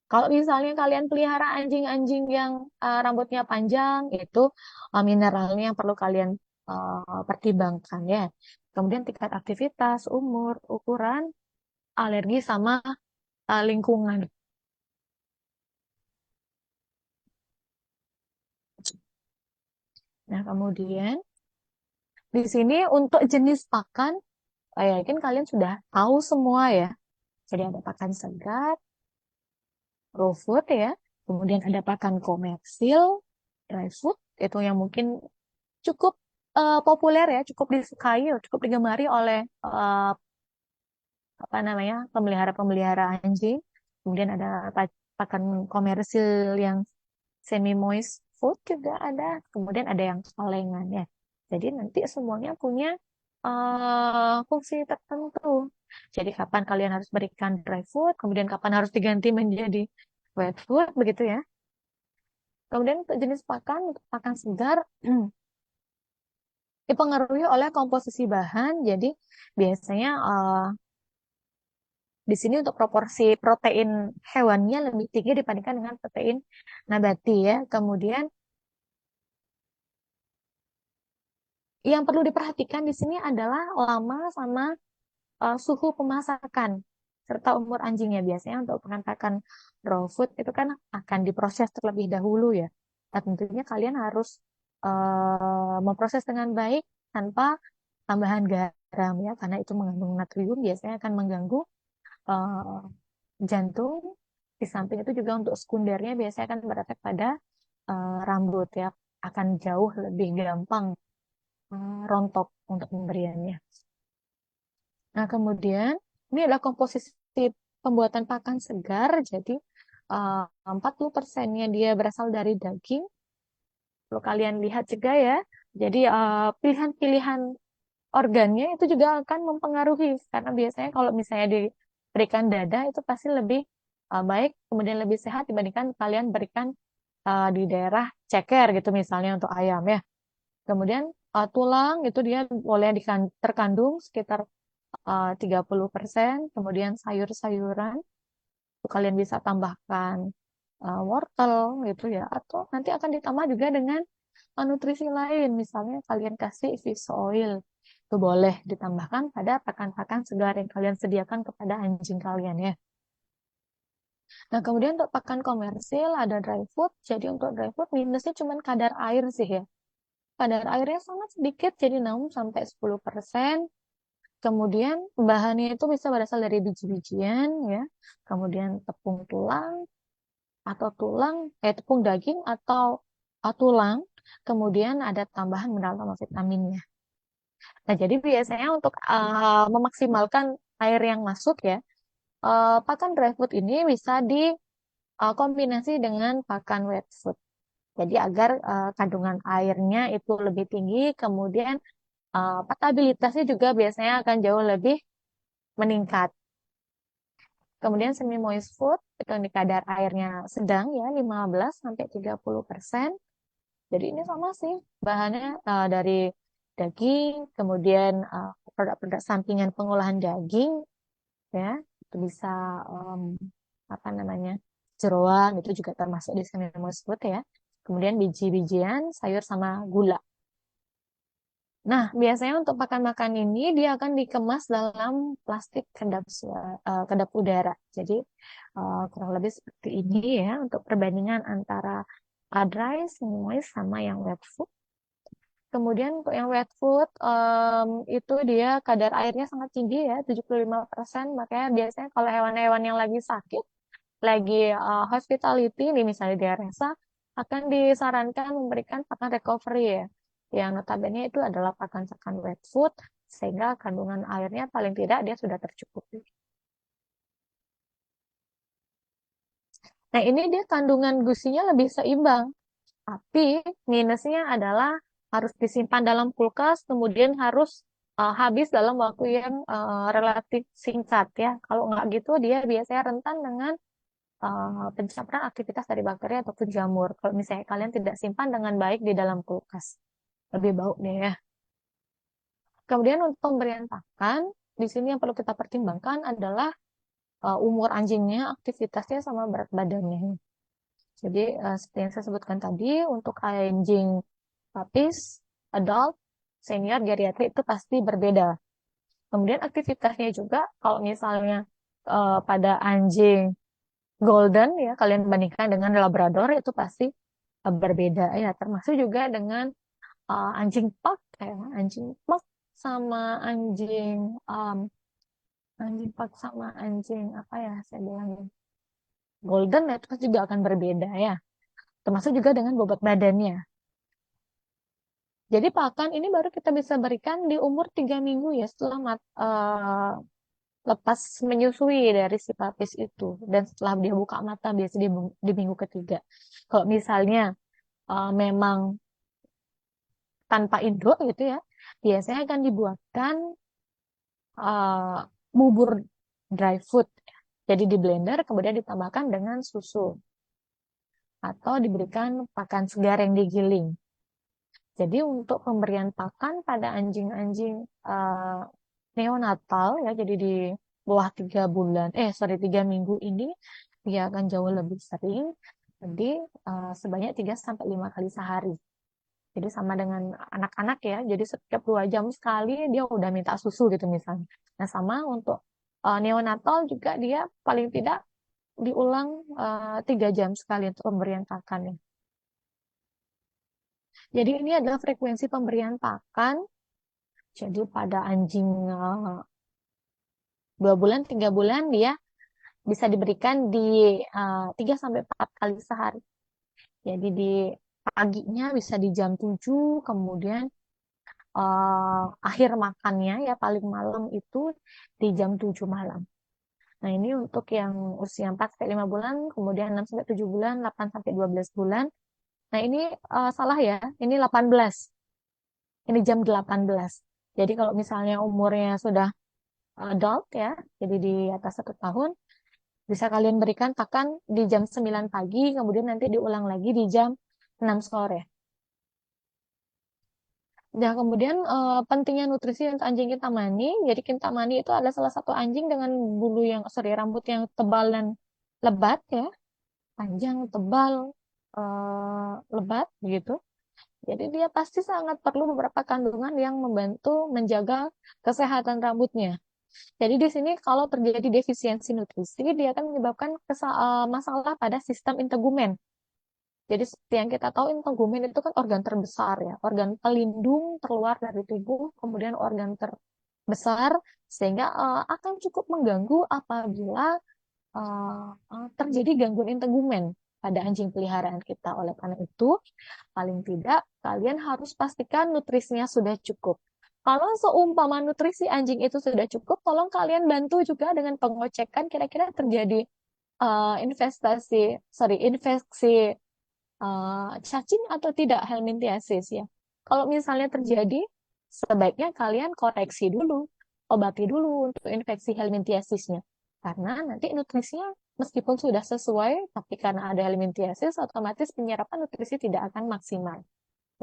Kalau misalnya kalian pelihara anjing-anjing yang rambutnya panjang, itu mineralnya yang perlu kalian pertimbangkan ya. Kemudian tingkat aktivitas, umur, ukuran, alergi sama lingkungan. Nah, kemudian di sini untuk jenis pakan, saya yakin kalian sudah tahu semua ya. Jadi ada pakan segar, raw food ya. Kemudian ada pakan komersil, dry food, itu yang mungkin cukup populer ya, cukup disukai, cukup digemari oleh apa namanya pemelihara-pemelihara anjing. Kemudian ada pakan komersil yang semi moist food juga ada. Kemudian ada yang kalengan ya. Jadi nanti semuanya punya fungsi tertentu. Jadi kapan kalian harus berikan dry food, kemudian kapan harus diganti menjadi wet food begitu ya. Kemudian untuk jenis pakan, untuk pakan segar dipengaruhi oleh komposisi bahan. Jadi biasanya di sini untuk proporsi protein hewannya lebih tinggi dibandingkan dengan protein nabati ya. Kemudian yang perlu diperhatikan di sini adalah lama sama suhu pemasakan serta umur anjingnya. Biasanya untuk pakan raw food itu kan akan diproses terlebih dahulu ya. Dan tentunya kalian harus memproses dengan baik tanpa tambahan garam ya, karena itu mengandung natrium, biasanya akan mengganggu eh, jantung. Di samping itu juga untuk sekundernya biasanya akan berefek pada rambut ya, akan jauh lebih gampang rontok untuk pemberiannya. Nah, kemudian ini adalah komposisi pembuatan pakan segar. Jadi 40%-nya dia berasal dari daging. Kalau kalian lihat juga ya. Jadi pilihan-pilihan organnya itu juga akan mempengaruhi. Karena biasanya kalau misalnya diberikan dada itu pasti lebih baik, kemudian lebih sehat dibandingkan kalian berikan di daerah ceker gitu misalnya untuk ayam ya. Kemudian tulang itu dia boleh terkandung sekitar 30%, kemudian sayur-sayuran, itu kalian bisa tambahkan wortel gitu ya, atau nanti akan ditambah juga dengan nutrisi lain, misalnya kalian kasih fish oil, itu boleh ditambahkan pada pakan-pakan segar yang kalian sediakan kepada anjing kalian ya. Nah, kemudian untuk pakan komersil ada dry food, jadi untuk dry food minusnya cuma kadar air sih ya. Kadar airnya sangat sedikit, jadi 6-10%. Kemudian bahannya itu bisa berasal dari biji-bijian ya. Kemudian tepung tulang atau tepung daging atau tulang. Kemudian ada tambahan mineral sama vitaminnya. Nah, jadi biasanya untuk memaksimalkan air yang masuk ya, pakan dry food ini bisa dikombinasi dengan pakan wet food. Jadi agar kandungan airnya itu lebih tinggi, kemudian potabilitasnya juga biasanya akan jauh lebih meningkat. Kemudian semi moist food itu di kadar airnya sedang ya 15-30%. Jadi ini sama sih bahannya dari daging, kemudian produk-produk sampingan pengolahan daging ya, itu bisa em, apa namanya? Jeroan itu juga termasuk di semi moist food ya. Kemudian biji-bijian, sayur sama gula. Nah, biasanya untuk makan-makan ini dia akan dikemas dalam plastik kedap udara. Jadi kurang lebih seperti ini ya untuk perbandingan antara dry, semi moist sama yang wet food. Kemudian untuk yang wet food itu dia kadar airnya sangat tinggi ya, 75%. Makanya biasanya kalau hewan-hewan yang lagi sakit, lagi hospitality nih misalnya dia resa, akan disarankan memberikan pakan recovery ya. Yang notabene itu adalah pakan-pakan wet food, sehingga kandungan airnya paling tidak dia sudah tercukupi. Nah, ini dia kandungan gusinya lebih seimbang. Tapi minusnya adalah harus disimpan dalam kulkas, kemudian harus habis dalam waktu yang relatif singkat ya. Kalau nggak gitu dia biasanya rentan dengan pencemaran aktivitas dari bakteri ataupun jamur. Kalau misalnya kalian tidak simpan dengan baik di dalam kulkas, lebih bau deh ya. Kemudian untuk pemberian pakan, di sini yang perlu kita pertimbangkan adalah umur anjingnya, aktivitasnya, sama berat badannya. Jadi seperti yang saya sebutkan tadi, untuk anjing puppies, adult, senior, geriatrik itu pasti berbeda. Kemudian aktivitasnya juga, kalau misalnya pada anjing golden ya, kalian bandingkan dengan labrador itu pasti berbeda ya. Termasuk juga dengan anjing pug, anjing pug sama anjing pug sama anjing apa ya saya bilang golden ya, itu pasti juga akan berbeda ya. Termasuk juga dengan bobot badannya. Jadi pakan ini baru kita bisa berikan di umur 3 minggu ya setelah lepas menyusui dari si papis itu. Dan setelah dia buka mata biasanya di minggu ketiga. Kalau misalnya memang tanpa induk gitu ya, biasanya akan dibuatkan eh, bubur dry food. Jadi di blender kemudian ditambahkan dengan susu atau diberikan pakan segar yang digiling. Jadi untuk pemberian pakan pada anjing-anjing eh, neonatal ya, jadi di bawah 3 bulan, sorry 3 minggu ini dia akan jauh lebih sering. Jadi sebanyak 3 sampai 5 kali sehari. Jadi sama dengan anak-anak ya. Jadi setiap 2 jam sekali dia udah minta susu gitu misalnya. Nah sama untuk neonatal juga dia paling tidak diulang 3 jam sekali untuk pemberian pakan. Jadi ini adalah frekuensi pemberian pakan. Jadi pada anjing 2 bulan, 3 bulan dia bisa diberikan di 3 sampai 4 kali sehari. Jadi di paginya bisa di jam 7, kemudian akhir makannya ya paling malam itu di jam 7 malam. Nah ini untuk yang usia 4 sampai 5 bulan, kemudian 6 sampai 7 bulan, 8 sampai 12 bulan. Nah ini salah ya, ini 18. Ini jam 18. Jadi kalau misalnya umurnya sudah adult ya, jadi di atas 1 tahun, bisa kalian berikan pakan di jam 9 pagi, kemudian nanti diulang lagi di jam 6 sore. Nah, kemudian pentingnya nutrisi untuk anjing Kintamani. Jadi Kintamani itu adalah salah satu anjing dengan rambut yang tebal dan lebat ya, panjang, tebal, lebat gitu. Jadi dia pasti sangat perlu beberapa kandungan yang membantu menjaga kesehatan rambutnya. Jadi di sini kalau terjadi defisiensi nutrisi, dia akan menyebabkan masalah pada sistem integumen. Jadi seperti yang kita tahu, integumen itu kan organ terbesar ya, organ pelindung terluar dari tubuh, kemudian organ terbesar, sehingga akan cukup mengganggu apabila terjadi gangguan integumen pada anjing peliharaan kita. Oleh karena itu, paling tidak kalian harus pastikan nutrisinya sudah cukup. Kalau seumpama nutrisi anjing itu sudah cukup, tolong kalian bantu juga dengan pengecekan kira-kira terjadi infeksi cacing atau tidak helminthiasis ya. Kalau misalnya terjadi, sebaiknya kalian koreksi dulu, obati dulu untuk infeksi helminthiasisnya. Karena nanti nutrisinya meskipun sudah sesuai, tapi karena ada helminthiasis, otomatis penyerapan nutrisi tidak akan maksimal.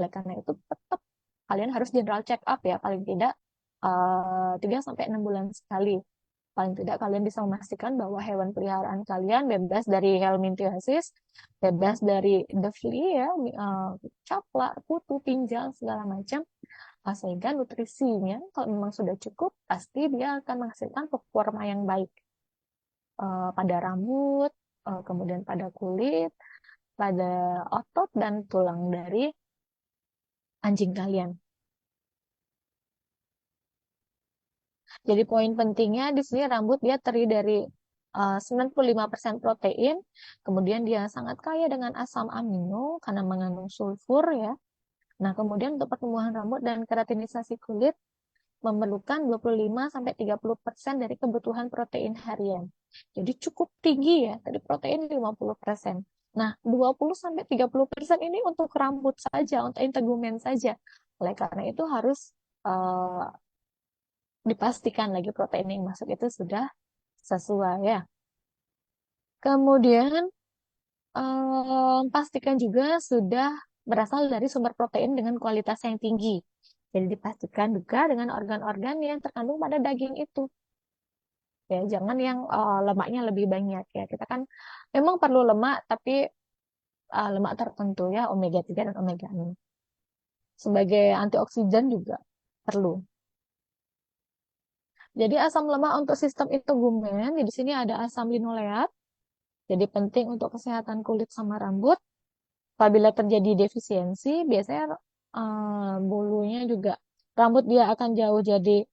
Oleh karena itu, tetap kalian harus general check up ya, paling tidak 3 sampai 6 bulan sekali. Paling tidak kalian bisa memastikan bahwa hewan peliharaan kalian bebas dari helminthiasis, bebas dari the flea ya, caplak, kutu, pinjal, segala macam. Sehingga nutrisinya kalau memang sudah cukup, pasti dia akan menghasilkan performa yang baik pada rambut, kemudian pada kulit, pada otot dan tulang dari anjing kalian. Jadi poin pentingnya di sini rambut dia terdiri dari 95% protein, kemudian dia sangat kaya dengan asam amino karena mengandung sulfur ya. Nah, kemudian untuk pertumbuhan rambut dan keratinisasi kulit memerlukan 25-30% dari kebutuhan protein harian. Jadi cukup tinggi ya, tadi protein 50%. Nah, 20-30% ini untuk rambut saja, untuk integumen saja. Oleh karena itu harus uh, dipastikan lagi protein yang masuk itu sudah sesuai ya. Kemudian pastikan juga sudah berasal dari sumber protein dengan kualitas yang tinggi. Jadi dipastikan juga dengan organ-organ yang terkandung pada daging itu. Ya, jangan yang lemaknya lebih banyak ya. Kita kan memang perlu lemak, tapi lemak tertentu ya, omega 3 dan omega 6. Sebagai antioksidan juga perlu. Jadi asam lemak untuk sistem integumen, di sini ada asam linoleat. Jadi penting untuk kesehatan kulit sama rambut. Apabila terjadi defisiensi, biasanya bulunya juga rambut dia akan jauh jadi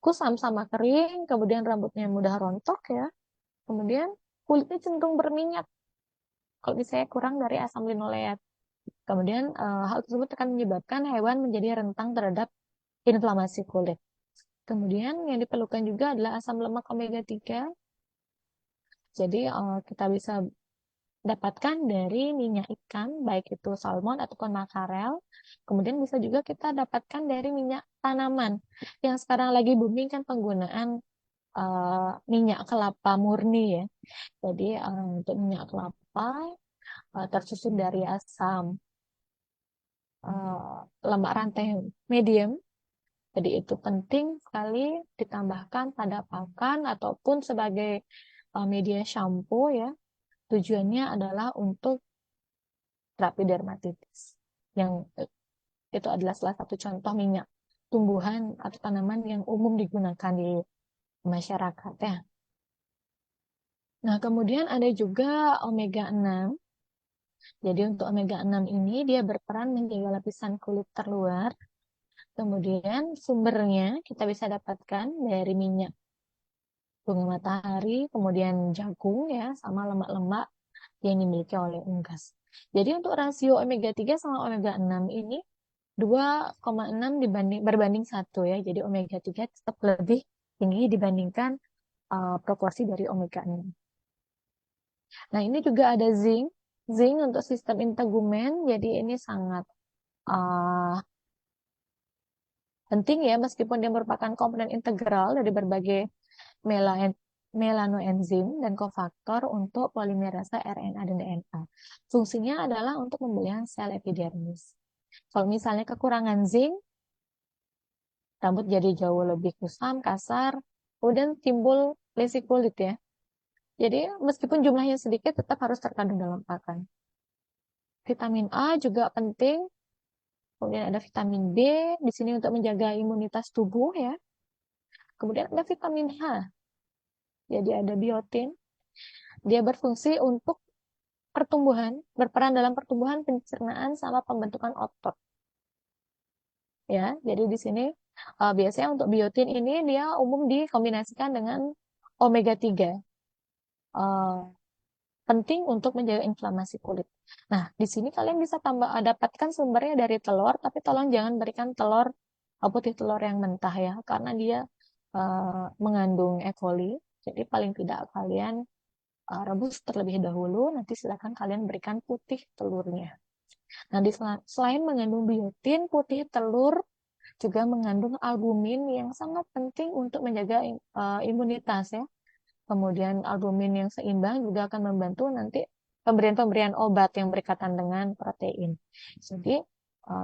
kusam sama kering, kemudian rambutnya mudah rontok ya. Kemudian kulitnya cenderung berminyak kalau misalnya kurang dari asam linoleat. Kemudian hal tersebut akan menyebabkan hewan menjadi rentang terhadap inflamasi kulit. Kemudian yang diperlukan juga adalah asam lemak omega 3. Jadi kita bisa dapatkan dari minyak ikan, baik itu salmon ataupun makarel. Kemudian bisa juga kita dapatkan dari minyak tanaman. Yang sekarang lagi booming kan penggunaan minyak kelapa murni ya. Jadi untuk minyak kelapa tersusun dari asam lemak rantai medium. Jadi itu penting sekali ditambahkan pada pakan ataupun sebagai media shampoo ya. Tujuannya adalah untuk terapi dermatitis. Yang itu adalah salah satu contoh minyak tumbuhan atau tanaman yang umum digunakan di masyarakat ya. Nah, kemudian ada juga omega 6. Jadi untuk omega 6 ini dia berperan menjaga lapisan kulit terluar. Kemudian sumbernya kita bisa dapatkan dari minyak bunga matahari, kemudian jagung ya, sama lemak-lemak yang dimiliki oleh unggas. Jadi untuk rasio omega 3 sama omega 6 ini 2,6 berbanding 1 ya. Jadi omega 3 tetap lebih tinggi dibandingkan proporsi dari omega 6. Nah, ini juga ada zinc. Zinc untuk sistem integumen. Jadi ini sangat uh, penting ya meskipun dia merupakan komponen integral dari berbagai melanoenzim dan kofaktor untuk polimerase RNA dan DNA. Fungsinya adalah untuk pembelian sel epidermis. Kalau misalnya kekurangan zinc, rambut jadi jauh lebih kusam, kasar, kemudian timbul lesi kulit ya. Jadi meskipun jumlahnya sedikit tetap harus terkandung dalam pakan. Vitamin A juga penting. Kemudian ada vitamin B di sini untuk menjaga imunitas tubuh ya. Kemudian ada vitamin H. Jadi ada biotin. Dia berfungsi untuk pertumbuhan, berperan dalam pertumbuhan, pencernaan sama pembentukan otot. Ya, jadi di sini biasanya untuk biotin ini dia umum dikombinasikan dengan omega 3. Uh, Penting untuk menjaga inflamasi kulit. Nah, di sini kalian bisa dapatkan sumbernya dari telur, tapi tolong jangan berikan telur putih telur yang mentah ya, karena dia mengandung E. coli. Jadi paling tidak kalian rebus terlebih dahulu, nanti silakan kalian berikan putih telurnya. Nah, selain mengandung biotin, putih telur juga mengandung albumin yang sangat penting untuk menjaga imunitas ya. Kemudian albumin yang seimbang juga akan membantu nanti pemberian-pemberian obat yang berkaitan dengan protein. Jadi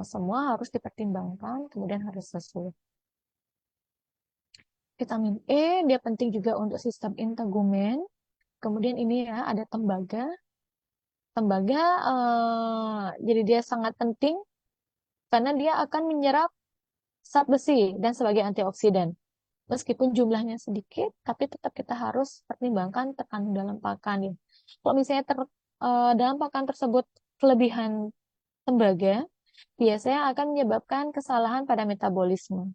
semua harus dipertimbangkan, kemudian harus sesuai. Vitamin E dia penting juga untuk sistem integumen. Kemudian ini ya ada tembaga. Tembaga jadi dia sangat penting karena dia akan menyerap zat besi dan sebagai antioksidan. Meskipun jumlahnya sedikit, tapi tetap kita harus pertimbangkan tekanan dalam pakan ya. Kalau misalnya dalam pakan tersebut kelebihan tembaga, biasanya akan menyebabkan kesalahan pada metabolisme.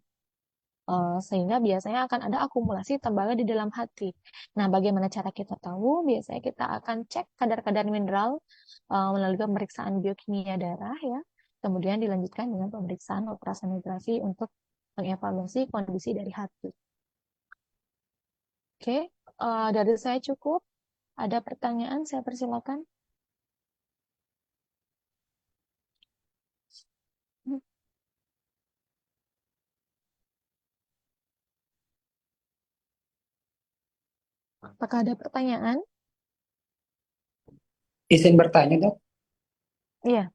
Sehingga biasanya akan ada akumulasi tembaga di dalam hati. Nah, bagaimana cara kita tahu? Biasanya kita akan cek kadar-kadar mineral melalui pemeriksaan biokimia darah ya. Kemudian dilanjutkan dengan pemeriksaan ultrasonografi untuk mengevaluasi kondisi dari hati. Oke, dari saya cukup. Ada pertanyaan, saya persilakan. Hmm, Apakah ada pertanyaan? Izin bertanya dok, Iya,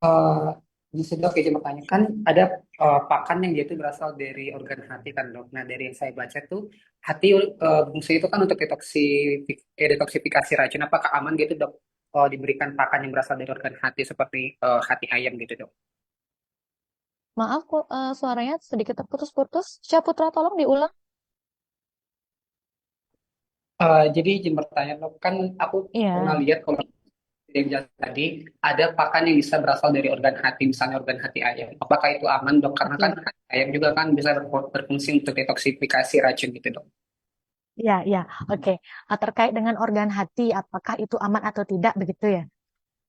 Eh izin dok izin bertanya kan ada pakan yang dia itu berasal dari organ hati kan dok. Nah dari yang saya baca tuh hati fungsi itu kan untuk detoksifikasi racun. Apakah aman gitu dok diberikan pakan yang berasal dari organ hati seperti hati ayam gitu dok? maaf kok suaranya sedikit terputus-putus. Syaputra, tolong diulang. Jadi izin bertanya dok, kan aku pernah Iya, lihat kalau yang jelas tadi ada pakan yang bisa berasal dari organ hati, misalnya organ hati ayam. Apakah itu aman dok? Karena kan oke. hati ayam juga kan bisa berfungsi untuk detoksifikasi racun gitu dok. Iya, iya, oke. Terkait dengan organ hati, apakah itu aman atau tidak, begitu ya?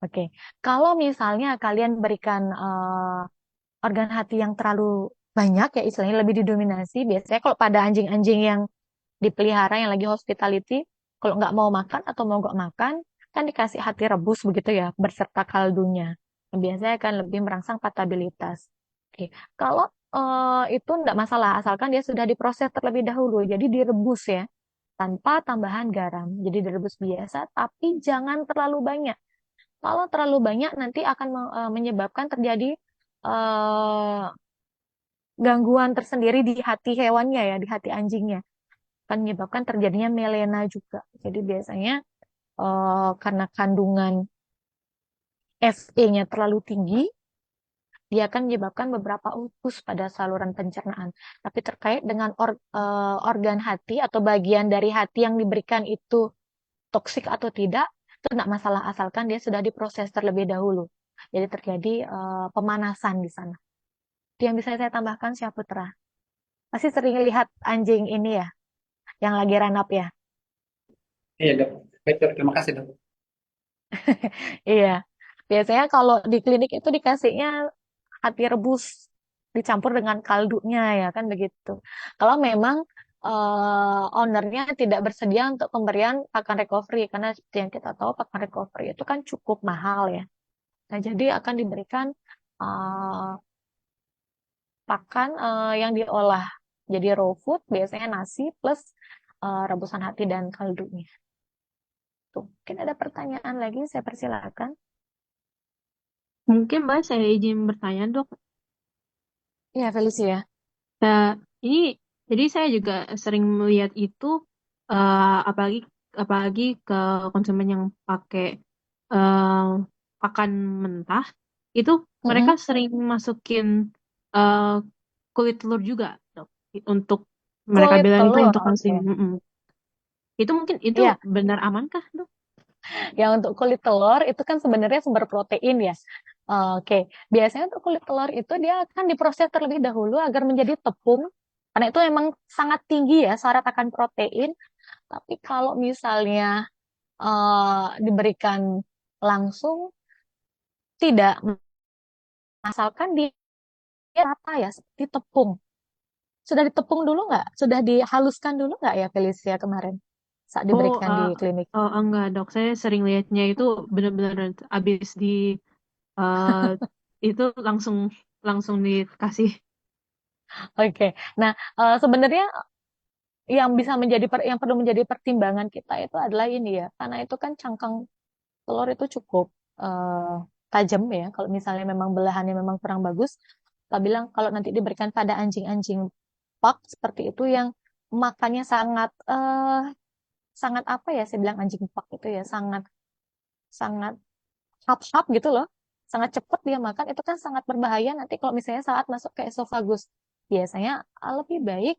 Oke. Kalau misalnya kalian berikan organ hati yang terlalu banyak ya, istilahnya lebih didominasi. Biasanya kalau pada anjing-anjing yang dipelihara yang lagi hospitality, kalau nggak mau makan atau mau nggak makan, kan dikasih hati rebus begitu ya, berserta kaldunya. Biasanya akan lebih merangsang patabilitas. Oke, kalau itu nggak masalah, asalkan dia sudah diproses terlebih dahulu, jadi direbus ya, tanpa tambahan garam. Jadi direbus biasa, tapi jangan terlalu banyak. Kalau terlalu banyak nanti akan menyebabkan terjadi eh, gangguan tersendiri di hati hewannya ya, di hati anjingnya. Akan menyebabkan terjadinya melena juga. Jadi biasanya karena kandungan Fe-nya terlalu tinggi, dia akan menyebabkan beberapa ulkus pada saluran pencernaan. Tapi terkait dengan organ hati atau bagian dari hati yang diberikan itu toksik atau tidak, itu tidak masalah asalkan dia sudah diproses terlebih dahulu. Jadi terjadi pemanasan di sana. Itu yang bisa saya tambahkan, Syah Putra. Pasti sering lihat anjing ini ya, yang lagi run up ya. Iya dok, baik dok, terima kasih dok. Iya. Biasanya kalau di klinik itu dikasihnya hati rebus dicampur dengan kaldunya ya kan begitu. Kalau memang ownernya tidak bersedia untuk pemberian pakan recovery karena seperti yang kita tahu pakan recovery itu kan cukup mahal ya. Nah, jadi akan diberikan eh, pakan yang diolah jadi raw food, biasanya nasi plus rebusan hati dan kaldunya. Tuh, mungkin ada pertanyaan lagi, saya persilakan. Mungkin Mbak saya izin bertanya dok. Ya, Felicia. Nah, ini jadi saya juga sering melihat itu apalagi apalagi ke konsumen yang pakai eh, pakan mentah itu mereka Mm-mm. sering masukin eh, kulit telur juga dok untuk mereka Kulit bilang itu telur, untuk oke. kalsium. Mm-mm. Itu mungkin itu Ya, benar amankah dok? ya untuk kulit telur itu kan sebenarnya sumber protein ya. Oke, biasanya untuk kulit telur itu dia akan diproses terlebih dahulu agar menjadi tepung. Karena itu memang sangat tinggi ya syarat akan protein. Tapi kalau misalnya diberikan langsung, tidak, asalkan dia rata ya seperti tepung. Sudah ditepung dulu nggak? Sudah dihaluskan dulu nggak ya Felicia kemarin saat Oh, diberikan di klinik? enggak dok, saya sering lihatnya itu benar-benar habis di eh, itu langsung langsung dikasih. Oke, nah sebenarnya yang bisa menjadi yang perlu menjadi pertimbangan kita itu adalah ini ya, karena itu kan cangkang telur itu cukup eh, tajam ya. Kalau misalnya memang belahannya memang kurang bagus, kita bilang kalau nanti diberikan pada anjing-anjing pak seperti itu yang makannya sangat sangat apa ya? Saya bilang anjing pak itu ya sangat sangat hap-hap gitu loh. Sangat cepat dia makan itu kan sangat berbahaya nanti kalau misalnya saat masuk ke esofagus. Biasanya lebih baik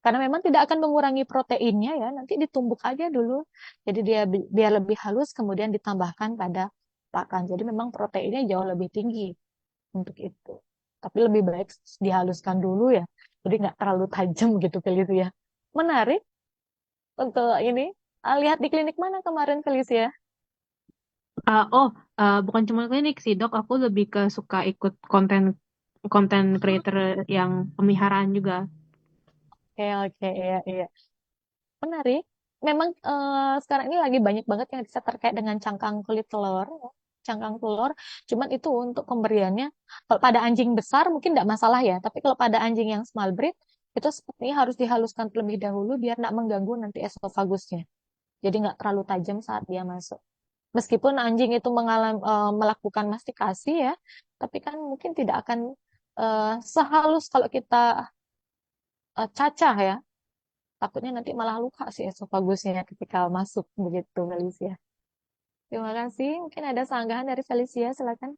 karena memang tidak akan mengurangi proteinnya ya, nanti ditumbuk aja dulu. Jadi dia biar lebih halus kemudian ditambahkan pada pakan. Jadi memang proteinnya jauh lebih tinggi untuk itu. Tapi lebih baik dihaluskan dulu ya. Jadi nggak terlalu tajam gitu Felicia. Menarik untuk ini. Lihat di klinik mana kemarin Felicia? Bukan cuma klinik sih dok, aku lebih ke suka ikut konten konten creator yang pemeliharaan juga. Oke, oke, iya, iya. Menarik. Memang sekarang ini lagi banyak banget yang bisa terkait dengan cangkang kulit telur, ya. Cangkang telur. Cuman itu untuk pemberiannya, kalau pada anjing besar mungkin tidak masalah ya. Tapi kalau pada anjing yang small breed, itu sepertinya harus dihaluskan terlebih dahulu biar tidak mengganggu nanti esofagusnya. Jadi nggak terlalu tajam saat dia masuk. Meskipun anjing itu melakukan mastikasi ya, tapi kan mungkin tidak akan sehalus kalau kita cacah ya. Takutnya nanti malah luka sih esofagusnya ketika masuk begitu Felicia. Terima kasih. Mungkin ada sanggahan dari Felicia, silakan.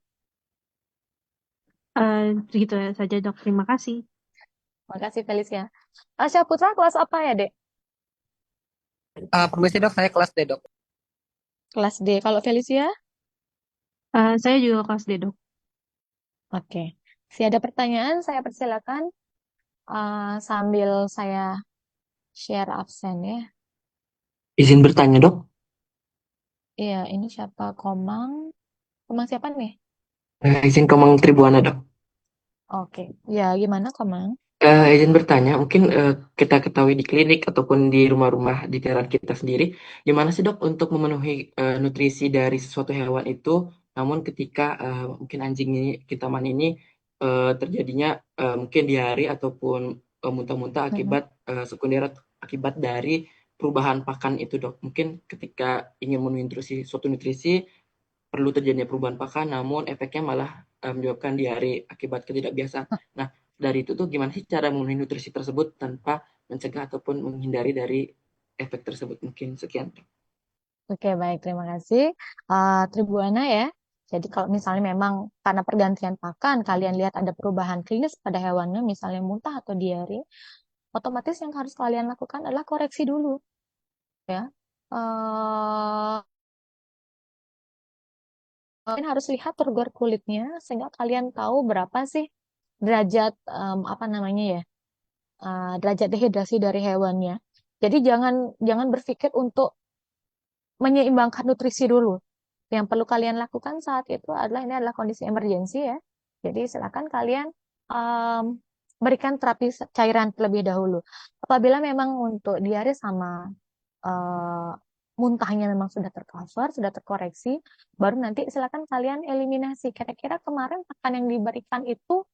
Segitu saja dok, terima kasih. Terima kasih Felicia. Asya Putra kelas apa ya, Dek? Permisi dok, saya kelas D dok. Kelas D. Kalau Felicia? Saya juga kelas D dok. Oke. Si ada pertanyaan, saya persilakan sambil saya share absen ya. Izin bertanya, Dok. Iya, ini siapa? Komang. Komang siapa nih? Izin Komang Tribuana, Dok. Oke, ya gimana Komang? Izin bertanya, mungkin kita ketahui di klinik ataupun di rumah-rumah di daerah kita sendiri, gimana sih dok untuk memenuhi nutrisi dari sesuatu hewan itu, namun ketika mungkin anjing ini, Kintaman ini terjadinya mungkin diare ataupun muntah-muntah Mm-mm. akibat sekunder akibat dari perubahan pakan itu dok. Mungkin ketika ingin memenuhi suatu nutrisi, perlu terjadinya perubahan pakan, namun efeknya malah menyebabkan diare akibat ketidakbiasaan. Nah, dari itu tuh gimana sih cara memenuhi nutrisi tersebut tanpa mencegah ataupun menghindari dari efek tersebut? Mungkin sekian. Oke, baik, terima kasih. Tribuana ya. Jadi kalau misalnya memang karena pergantian pakan, kalian lihat ada perubahan klinis pada hewannya, misalnya muntah atau diare, otomatis yang harus kalian lakukan adalah koreksi dulu, ya. Eh, Kalian harus lihat turgor kulitnya, sehingga kalian tahu berapa sih derajat, apa namanya ya, derajat dehidrasi dari hewannya. Jadi jangan jangan berpikir untuk menyeimbangkan nutrisi dulu. Yang perlu kalian lakukan saat itu adalah ini adalah kondisi emergensi ya. Jadi silakan kalian em, berikan terapi cairan terlebih dahulu. Apabila memang untuk diare sama eh, muntahnya memang sudah tercover, sudah terkoreksi, baru nanti silakan kalian eliminasi. Kira-kira kemarin pakan yang diberikan itu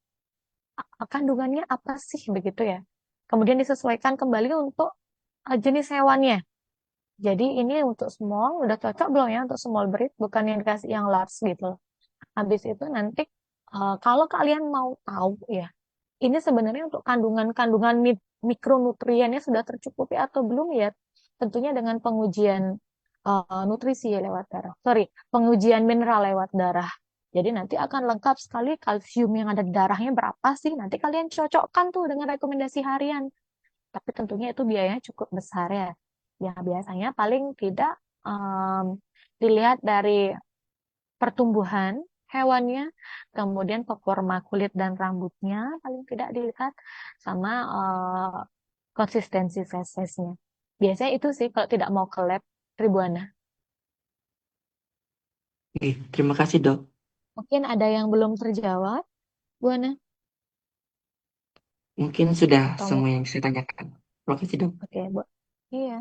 kandungannya apa sih begitu ya. Kemudian disesuaikan kembali untuk jenis hewannya. Jadi ini untuk small udah cocok belum ya untuk small breed, bukan yang dikasih yang large gitu loh. Habis itu nanti kalau kalian mau tahu ya, ini sebenarnya untuk kandungan-kandungan mikronutriennya sudah tercukupi atau belum ya, tentunya dengan pengujian nutrisi ya lewat darah. Sorry, pengujian mineral lewat darah. Jadi nanti akan lengkap sekali kalsium yang ada di darahnya berapa sih. Nanti kalian cocokkan tuh dengan rekomendasi harian. Tapi tentunya itu biayanya cukup besar ya. Ya biasanya paling tidak dilihat dari pertumbuhan hewannya, kemudian performa kulit dan rambutnya, paling tidak dilihat sama konsistensi fesesnya. Biasanya itu sih kalau tidak mau ke lab Tribuana. Oke, terima kasih dok. Mungkin ada yang belum terjawab, Buana? Mungkin sudah Atau semua yang saya tanyakan. Terima kasih dok. oke, Bu. Iya,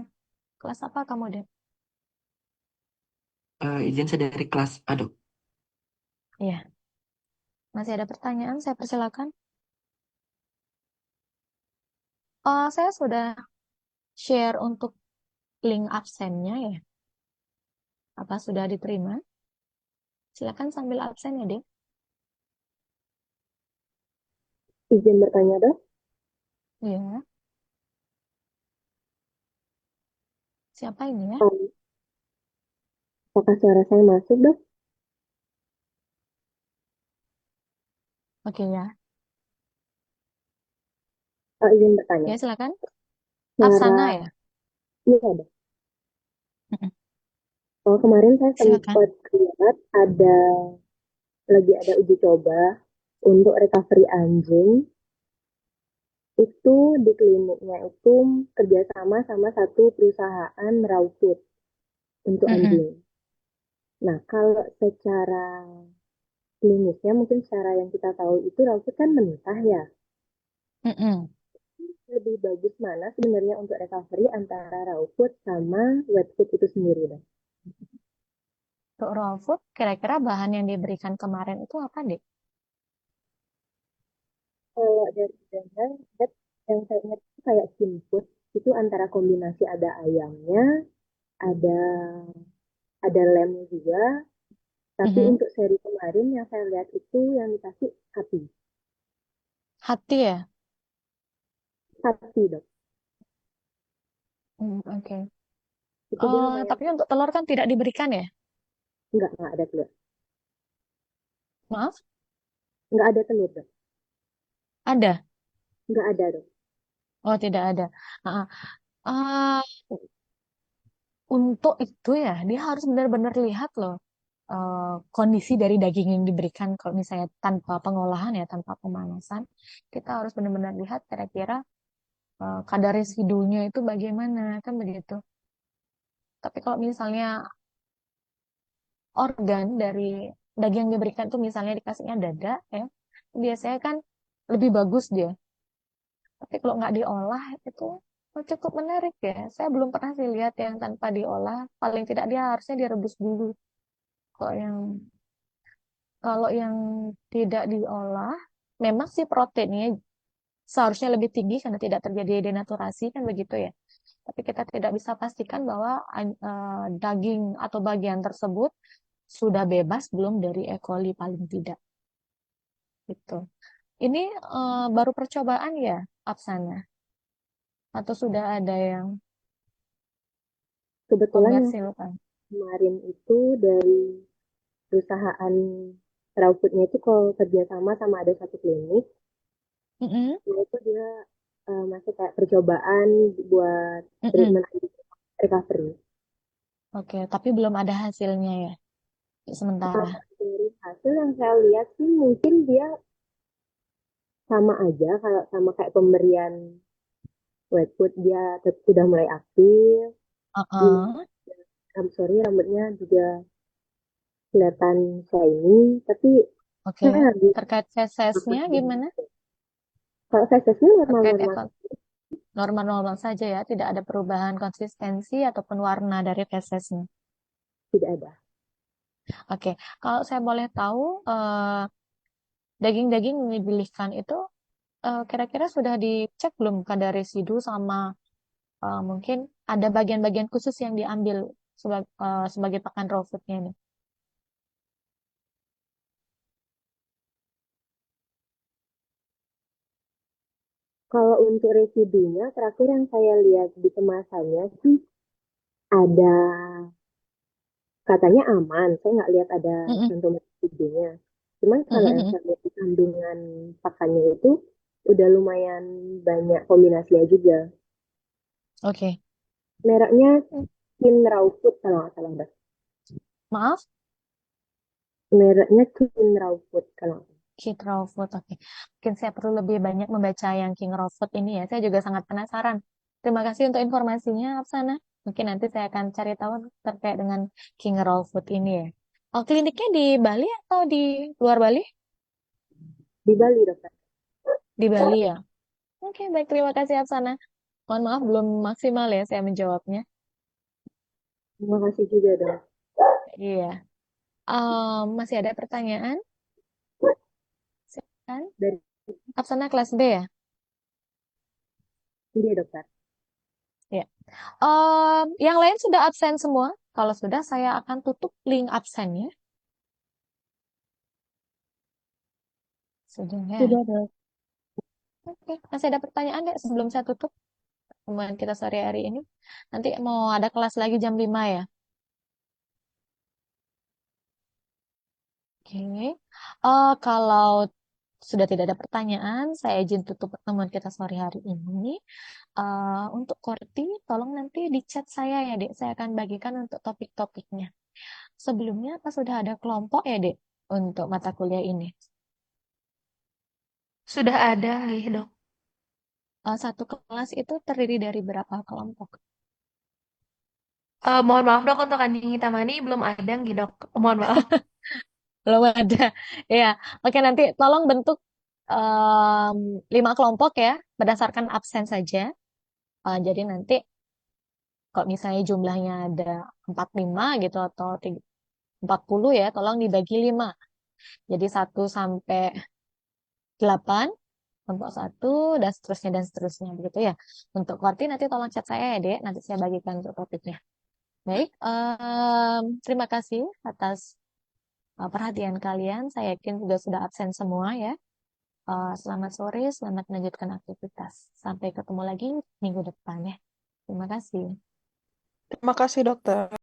kelas apa kamu deh? Izin saya dari kelas A dok. Iya, masih ada pertanyaan? Saya persilakan. Saya sudah share untuk link absennya ya. Apa sudah diterima? Silakan sambil absen ya, Dek. Izin bertanya dok, Iya, siapa ini ya? um, apakah suara saya masuk dok? Oke ya. Izin bertanya, Ya, silakan. suara, Apsana ya? iya dok. Mm-mm. Kemarin saya Silakan. sempat lihat lagi ada uji coba untuk recovery anjing, itu di kliniknya itu kerjasama sama satu perusahaan raw food untuk Mm-mm. anjing. Nah, kalau secara klinisnya mungkin secara yang kita tahu itu raw food kan mentah ya. Mm-mm. Lebih bagus mana sebenarnya untuk recovery antara raw food sama wet food itu sendiri dok? Untuk raw food, kira-kira bahan yang diberikan kemarin itu apa, Dek? Kalau dari Dana, yang saya ingat itu kayak food itu antara kombinasi ada ayamnya, ada lem juga, tapi Mhm. untuk seri kemarin yang saya lihat itu yang dikasih sapi, Hati ya? sapi dok. Oke. Itu dia lumayan Tapi untuk telur kan tidak diberikan ya? nggak ada telur, Maaf, nggak ada telur dok, ada. nggak ada dok. Oh, tidak ada. Ah, ah, untuk itu ya, dia harus benar-benar lihat loh kondisi dari daging yang diberikan. Kalau misalnya tanpa pengolahan ya, tanpa pemanasan, kita harus benar-benar lihat kira-kira kadar residunya itu bagaimana, kan begitu. Tapi kalau misalnya organ dari daging yang diberikan tuh misalnya dikasihnya dada ya, biasanya kan lebih bagus dia. Tapi kalau nggak diolah itu cukup menarik ya. Saya belum pernah sih lihat yang tanpa diolah. Paling tidak dia harusnya direbus dulu. Kalau yang kalau yang tidak diolah, memang sih proteinnya seharusnya lebih tinggi karena tidak terjadi denaturasi kan begitu ya. Tapi kita tidak bisa pastikan bahwa daging atau bagian tersebut sudah bebas belum dari E. coli paling tidak gitu. Ini baru percobaan ya, Apsana? Atau sudah ada yang Kebetulan yang komersilkan? kemarin itu dari perusahaan raw foodnya itu kalau kerjasama sama ada satu klinik, Mm-mm, nah itu dia masih kayak percobaan buat mm-mm. treatment recovery. Oke, tapi belum ada hasilnya ya, sementara. Dari hasil yang saya lihat sih mungkin dia sama aja kalau sama kayak pemberian wet food, dia sudah mulai aktif, dia Uh-uh. sorry rambutnya juga kelihatan shiny, tapi Oke, saya lagi terkait fesesnya gimana? kalau fesesnya Terkait normal-normal normal-normal saja ya, tidak ada perubahan konsistensi ataupun warna dari fesesnya. tidak ada. Oke, kalau saya boleh tahu, daging-daging yang dipilihkan itu kira-kira sudah dicek belum kadar residu sama mungkin ada bagian-bagian khusus yang diambil sebagai pakan raw foodnya ini. Kalau untuk residunya, terakhir yang saya lihat di kemasannya sih ada katanya aman. Saya nggak lihat ada Mm-mm, cantuman residunya. Cuman kalau yang mm-mm. saya lihat di kandungan pakannya itu udah lumayan banyak kombinasinya juga. Oke. Mereknya Kin Raw Food kalau nggak salah, Mbak. Maaf, Mereknya Kin Raw Food kalau nggak salah. King Raw Food. Oke. Mungkin saya perlu lebih banyak membaca yang King Raw Food ini ya. Saya juga sangat penasaran. Terima kasih untuk informasinya, Apsana. Mungkin nanti saya akan cari tahu terkait dengan King Raw Food ini ya. Oh, kliniknya di Bali atau di luar Bali? Di Bali, dokter. Di Bali ya. Oke, baik. Terima kasih, Apsana. Mohon maaf, belum maksimal ya saya menjawabnya. Terima kasih juga, dok. Iya. Masih ada pertanyaan? Silakan. Dari Apsana kelas B ya? dia, dokter. Ya. Yang lain sudah absen semua? Kalau sudah, saya akan tutup link absennya. Sudah ya. Sudah, Dok. Oke, masih ada pertanyaan nggak sebelum saya tutup pertemuan kita sore hari ini? Nanti mau ada kelas lagi jam 5 ya? Oke. Kalau sudah tidak ada pertanyaan, saya izin tutup pertemuan kita sore hari ini. Untuk Korti, tolong nanti di chat saya ya, Dek. Saya akan bagikan untuk topik-topiknya. Sebelumnya, apa sudah ada kelompok ya, Dek, untuk mata kuliah ini? Sudah ada, nggih, Dok. Satu kelas itu terdiri dari berapa kelompok? Mohon maaf, Dok, untuk Anjing Hitamani belum ada, nggih, Dok. Mohon maaf. Belum ada. Ya, oke nanti tolong bentuk 5 kelompok ya, berdasarkan absen saja. Jadi nanti kalau misalnya jumlahnya ada 45 gitu atau 40 ya, tolong dibagi 5. Jadi 1 sampai 8 kelompok 1 dan seterusnya begitu ya. Untuk Korti nanti tolong chat saya ya, Dek. Nanti saya bagikan untuk topiknya. Baik, terima kasih atas perhatian kalian. Saya yakin juga sudah absen semua ya. Selamat sore, selamat melanjutkan aktivitas. Sampai ketemu lagi minggu depan ya. Terima kasih. Terima kasih, Dokter.